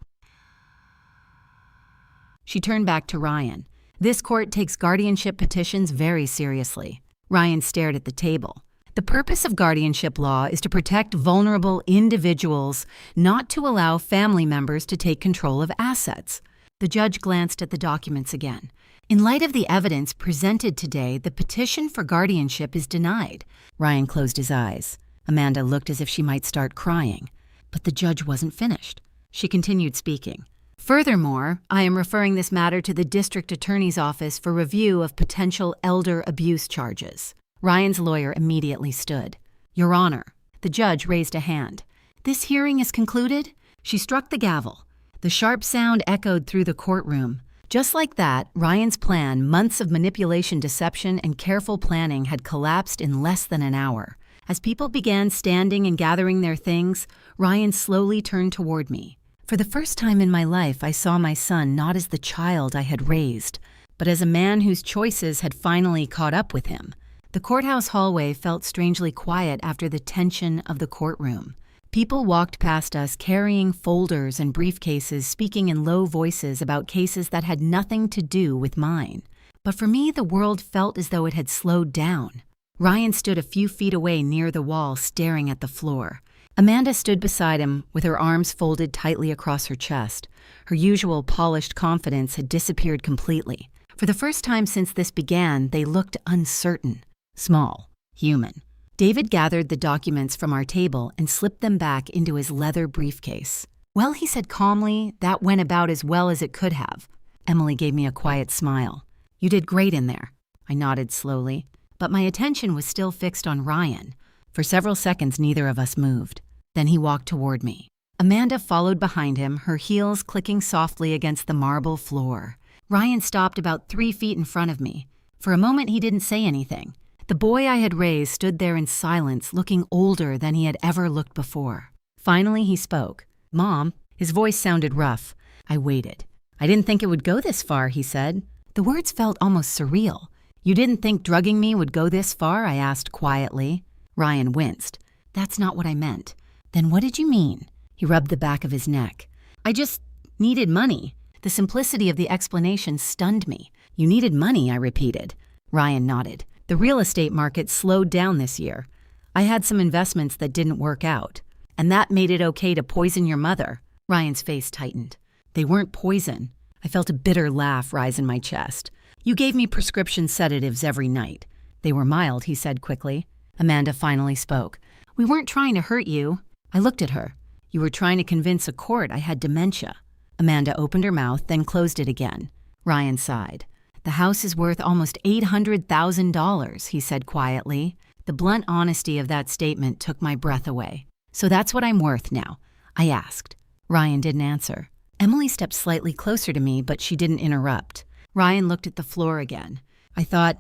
She turned back to Ryan. This court takes guardianship petitions very seriously. Ryan stared at the table. The purpose of guardianship law is to protect vulnerable individuals, not to allow family members to take control of assets. The judge glanced at the documents again. In light of the evidence presented today, the petition for guardianship is denied. Ryan closed his eyes. Amanda looked as if she might start crying. But the judge wasn't finished. She continued speaking. Furthermore, I am referring this matter to the district attorney's office for review of potential elder abuse charges. Ryan's lawyer immediately stood. Your Honor. The judge raised a hand. This hearing is concluded? She struck the gavel. The sharp sound echoed through the courtroom. Just like that, Ryan's plan, months of manipulation, deception, and careful planning had collapsed in less than an hour. As people began standing and gathering their things, Ryan slowly turned toward me. For the first time in my life, I saw my son not as the child I had raised, but as a man whose choices had finally caught up with him. The courthouse hallway felt strangely quiet after the tension of the courtroom. People walked past us carrying folders and briefcases, speaking in low voices about cases that had nothing to do with mine. But for me, the world felt as though it had slowed down. Ryan stood a few feet away near the wall, staring at the floor. Amanda stood beside him with her arms folded tightly across her chest. Her usual polished confidence had disappeared completely. For the first time since this began, they looked uncertain, small, human. David gathered the documents from our table and slipped them back into his leather briefcase. Well, he said calmly, that went about as well as it could have. Emily gave me a quiet smile. You did great in there. I nodded slowly, but my attention was still fixed on Ryan. For several seconds, neither of us moved. Then he walked toward me. Amanda followed behind him, her heels clicking softly against the marble floor. Ryan stopped about 3 feet in front of me. For a moment, he didn't say anything. The boy I had raised stood there in silence, looking older than he had ever looked before. Finally, he spoke. Mom. His voice sounded rough. I waited. I didn't think it would go this far, he said. The words felt almost surreal. You didn't think drugging me would go this far? I asked quietly. Ryan winced. That's not what I meant. Then what did you mean? He rubbed the back of his neck. I just needed money. The simplicity of the explanation stunned me. You needed money, I repeated. Ryan nodded. The real estate market slowed down this year. I had some investments that didn't work out. And that made it okay to poison your mother. Ryan's face tightened. They weren't poison. I felt a bitter laugh rise in my chest. You gave me prescription sedatives every night. They were mild, he said quickly. Amanda finally spoke. We weren't trying to hurt you. I looked at her. You were trying to convince a court I had dementia. Amanda opened her mouth, then closed it again. Ryan sighed. The house is worth almost $800,000, he said quietly. The blunt honesty of that statement took my breath away. So that's what I'm worth now, I asked. Ryan didn't answer. Emily stepped slightly closer to me, but she didn't interrupt. Ryan looked at the floor again. I thought,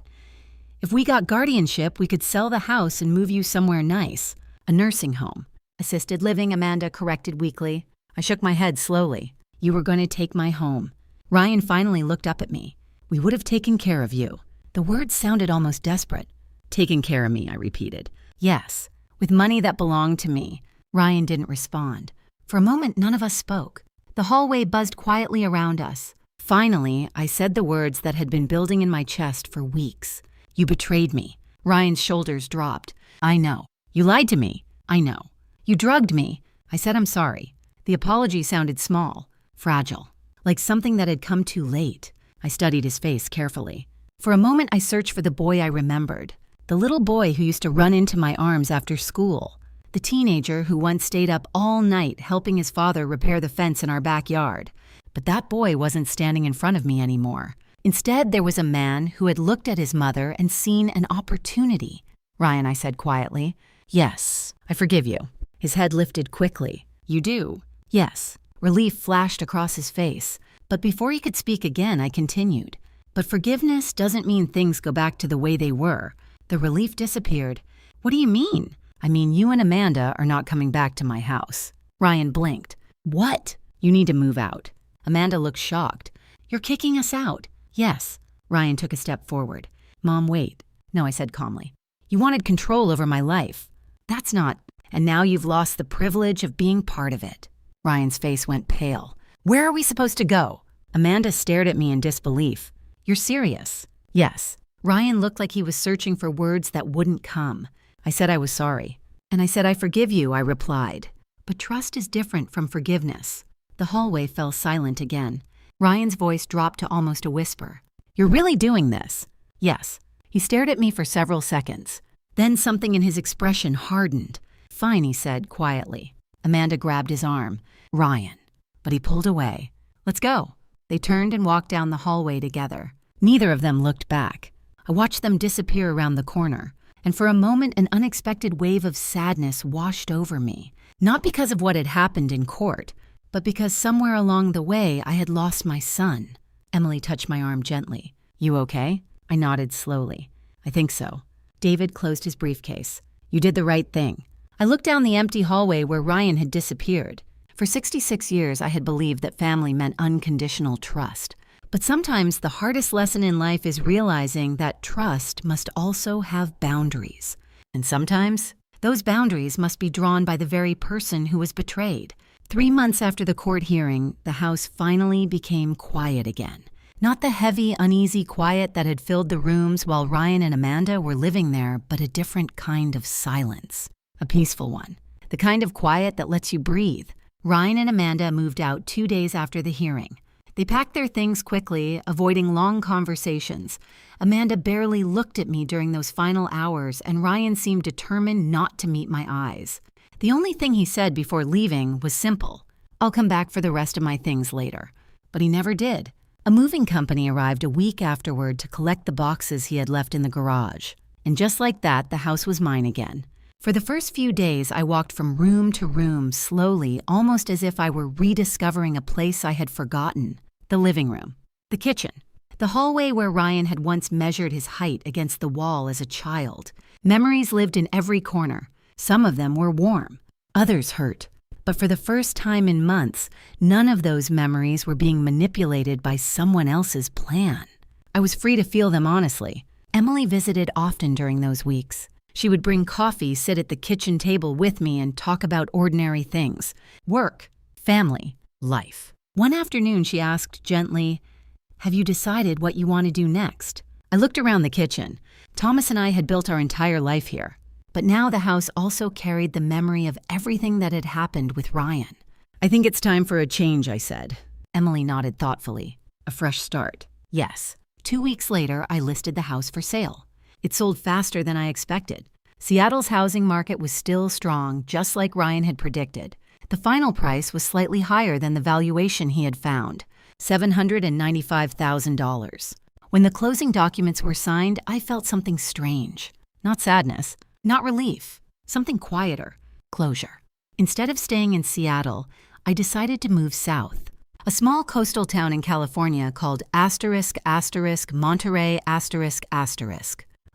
If we got guardianship, we could sell the house and move you somewhere nice. A nursing home. Assisted living, Amanda corrected weakly. I shook my head slowly. You were going to take my home. Ryan finally looked up at me. We would have taken care of you. The words sounded almost desperate. Taken care of me, I repeated. Yes, with money that belonged to me. Ryan didn't respond. For a moment, none of us spoke. The hallway buzzed quietly around us. Finally, I said the words that had been building in my chest for weeks. You betrayed me. Ryan's shoulders dropped. I know. You lied to me. I know. You drugged me. I said I'm sorry. The apology sounded small, fragile, like something that had come too late. I studied his face carefully. For a moment, I searched for the boy I remembered. The little boy who used to run into my arms after school. The teenager who once stayed up all night helping his father repair the fence in our backyard. But that boy wasn't standing in front of me anymore. Instead, there was a man who had looked at his mother and seen an opportunity. Ryan, I said quietly. Yes, I forgive you. His head lifted quickly. You do? Yes. Relief flashed across his face. But before he could speak again, I continued. But forgiveness doesn't mean things go back to the way they were. The relief disappeared. What do you mean? I mean, you and Amanda are not coming back to my house. Ryan blinked. What? You need to move out. Amanda looked shocked. You're kicking us out. Yes. Ryan took a step forward. Mom, wait. No, I said calmly. You wanted control over my life. That's not. And now you've lost the privilege of being part of it. Ryan's face went pale. Where are we supposed to go? Amanda stared at me in disbelief. You're serious? Yes. Ryan looked like he was searching for words that wouldn't come. I said I was sorry. And I said I forgive you, I replied. But trust is different from forgiveness. The hallway fell silent again. Ryan's voice dropped to almost a whisper. You're really doing this? Yes. He stared at me for several seconds. Then something in his expression hardened. Fine, he said quietly. Amanda grabbed his arm. Ryan. But he pulled away. Let's go. They turned and walked down the hallway together. Neither of them looked back. I watched them disappear around the corner. And for a moment, an unexpected wave of sadness washed over me. Not because of what had happened in court, but because somewhere along the way I had lost my son. Emily touched my arm gently. You okay? I nodded slowly. I think so. David closed his briefcase. You did the right thing. I looked down the empty hallway where Ryan had disappeared. For 66 years, I had believed that family meant unconditional trust. But sometimes the hardest lesson in life is realizing that trust must also have boundaries. And sometimes those boundaries must be drawn by the very person who was betrayed. 3 months after the court hearing, the house finally became quiet again. Not the heavy, uneasy quiet that had filled the rooms while Ryan and Amanda were living there, but a different kind of silence. A peaceful one. The kind of quiet that lets you breathe. Ryan and Amanda moved out 2 days after the hearing. They packed their things quickly, avoiding long conversations. Amanda barely looked at me during those final hours, and Ryan seemed determined not to meet my eyes. The only thing he said before leaving was simple. I'll come back for the rest of my things later. But he never did. A moving company arrived a week afterward to collect the boxes he had left in the garage. And just like that, the house was mine again. For the first few days, I walked from room to room slowly, almost as if I were rediscovering a place I had forgotten. The living room. The kitchen. The hallway where Ryan had once measured his height against the wall as a child. Memories lived in every corner. Some of them were warm. Others hurt. But for the first time in months, none of those memories were being manipulated by someone else's plan. I was free to feel them honestly. Emily visited often during those weeks. She would bring coffee, sit at the kitchen table with me, and talk about ordinary things. Work, family, life. One afternoon, she asked gently, Have you decided what you want to do next? I looked around the kitchen. Thomas and I had built our entire life here. But now the house also carried the memory of everything that had happened with Ryan. I think it's time for a change, I said. Emily nodded thoughtfully. A fresh start. Yes. 2 weeks later, I listed the house for sale. It sold faster than I expected. Seattle's housing market was still strong, just like Ryan had predicted. The final price was slightly higher than the valuation he had found, $795,000. When the closing documents were signed, I felt something strange. Not sadness, not relief, something quieter, closure. Instead of staying in Seattle, I decided to move south. A small coastal town in California called **** Monterey ****.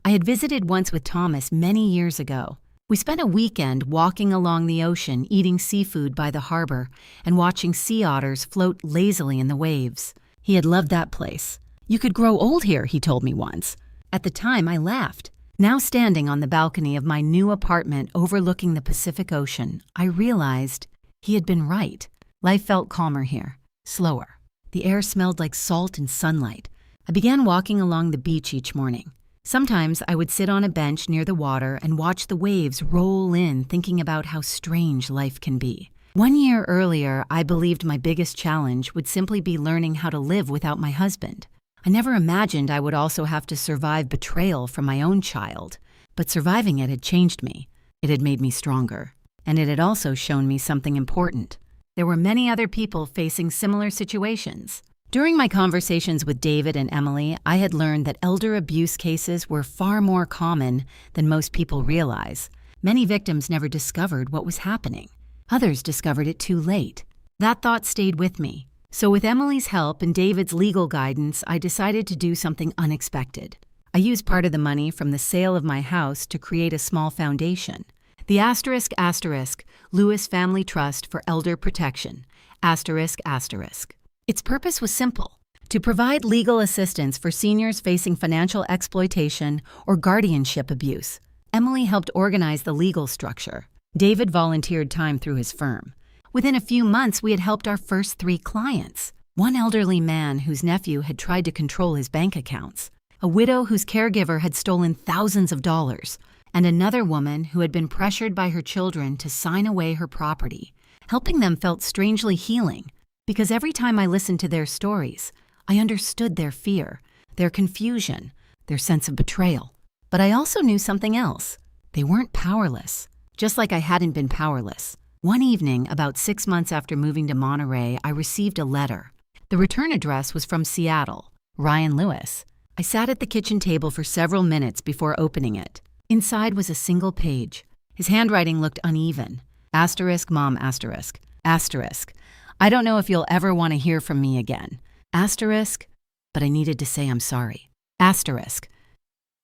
I had visited once with Thomas many years ago. We spent a weekend walking along the ocean, eating seafood by the harbor, and watching sea otters float lazily in the waves. He had loved that place. "You could grow old here," he told me once. At the time, I laughed. Now standing on the balcony of my new apartment overlooking the Pacific Ocean, I realized he had been right. Life felt calmer here, slower. The air smelled like salt and sunlight. I began walking along the beach each morning. Sometimes I would sit on a bench near the water and watch the waves roll in, thinking about how strange life can be. 1 year earlier, I believed my biggest challenge would simply be learning how to live without my husband. I never imagined I would also have to survive betrayal from my own child, but surviving it had changed me. It had made me stronger, and it had also shown me something important. There were many other people facing similar situations. During my conversations with David and Emily, I had learned that elder abuse cases were far more common than most people realize. Many victims never discovered what was happening. Others discovered it too late. That thought stayed with me. So with Emily's help and David's legal guidance, I decided to do something unexpected. I used part of the money from the sale of my house to create a small foundation. The *** Lewis Family Trust for Elder Protection, ***. Its purpose was simple: to provide legal assistance for seniors facing financial exploitation or guardianship abuse. Emily helped organize the legal structure. David volunteered time through his firm. Within a few months, we had helped our first 3 clients. One elderly man whose nephew had tried to control his bank accounts, a widow whose caregiver had stolen thousands of dollars, and another woman who had been pressured by her children to sign away her property. Helping them felt strangely healing, because every time I listened to their stories, I understood their fear, their confusion, their sense of betrayal. But I also knew something else. They weren't powerless, just like I hadn't been powerless. One evening, about 6 months after moving to Monterey, I received a letter. The return address was from Seattle, Ryan Lewis. I sat at the kitchen table for several minutes before opening it. Inside was a single page. His handwriting looked uneven. **Mom***. I don't know if you'll ever want to hear from me again. But I needed to say I'm sorry.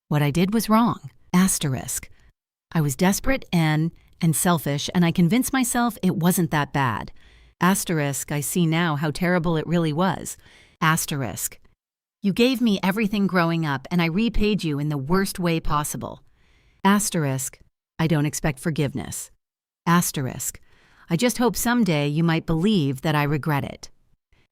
What I did was wrong. I was desperate and selfish, and I convinced myself it wasn't that bad. I see now how terrible it really was. You gave me everything growing up, and I repaid you in the worst way possible. I don't expect forgiveness. I just hope someday you might believe that I regret it.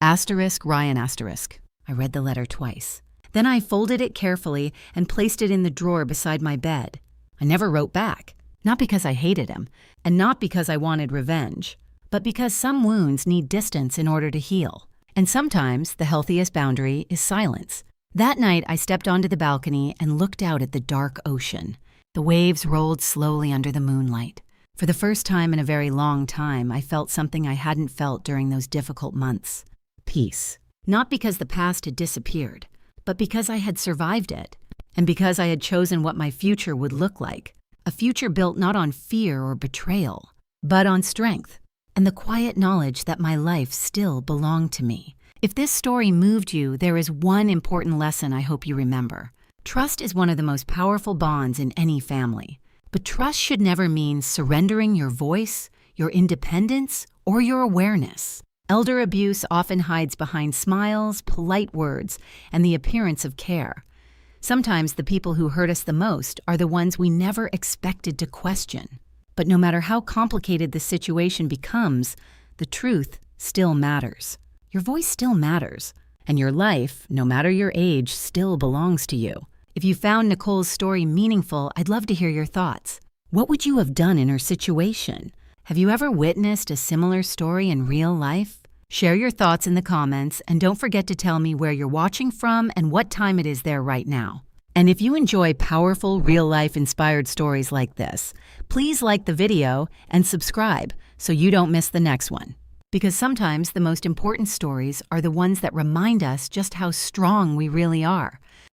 Ryan**. I read the letter twice. Then I folded it carefully and placed it in the drawer beside my bed. I never wrote back, not because I hated him, and not because I wanted revenge, but because some wounds need distance in order to heal. And sometimes the healthiest boundary is silence. That night, I stepped onto the balcony and looked out at the dark ocean. The waves rolled slowly under the moonlight. For the first time in a very long time, I felt something I hadn't felt during those difficult months. Peace. Not because the past had disappeared, but because I had survived it, and because I had chosen what my future would look like. A future built not on fear or betrayal, but on strength, and the quiet knowledge that my life still belonged to me. If this story moved you, there is one important lesson I hope you remember. Trust is one of the most powerful bonds in any family. But trust should never mean surrendering your voice, your independence, or your awareness. Elder abuse often hides behind smiles, polite words, and the appearance of care. Sometimes the people who hurt us the most are the ones we never expected to question. But no matter how complicated the situation becomes, the truth still matters. Your voice still matters, and your life, no matter your age, still belongs to you. If you found Nicole's story meaningful, I'd love to hear your thoughts. What would you have done in her situation? Have you ever witnessed a similar story in real life? Share your thoughts in the comments, and don't forget to tell me where you're watching from and what time it is there right now. And if you enjoy powerful, real-life inspired stories like this, please like the video and subscribe so you don't miss the next one. Because sometimes the most important stories are the ones that remind us just how strong we really are.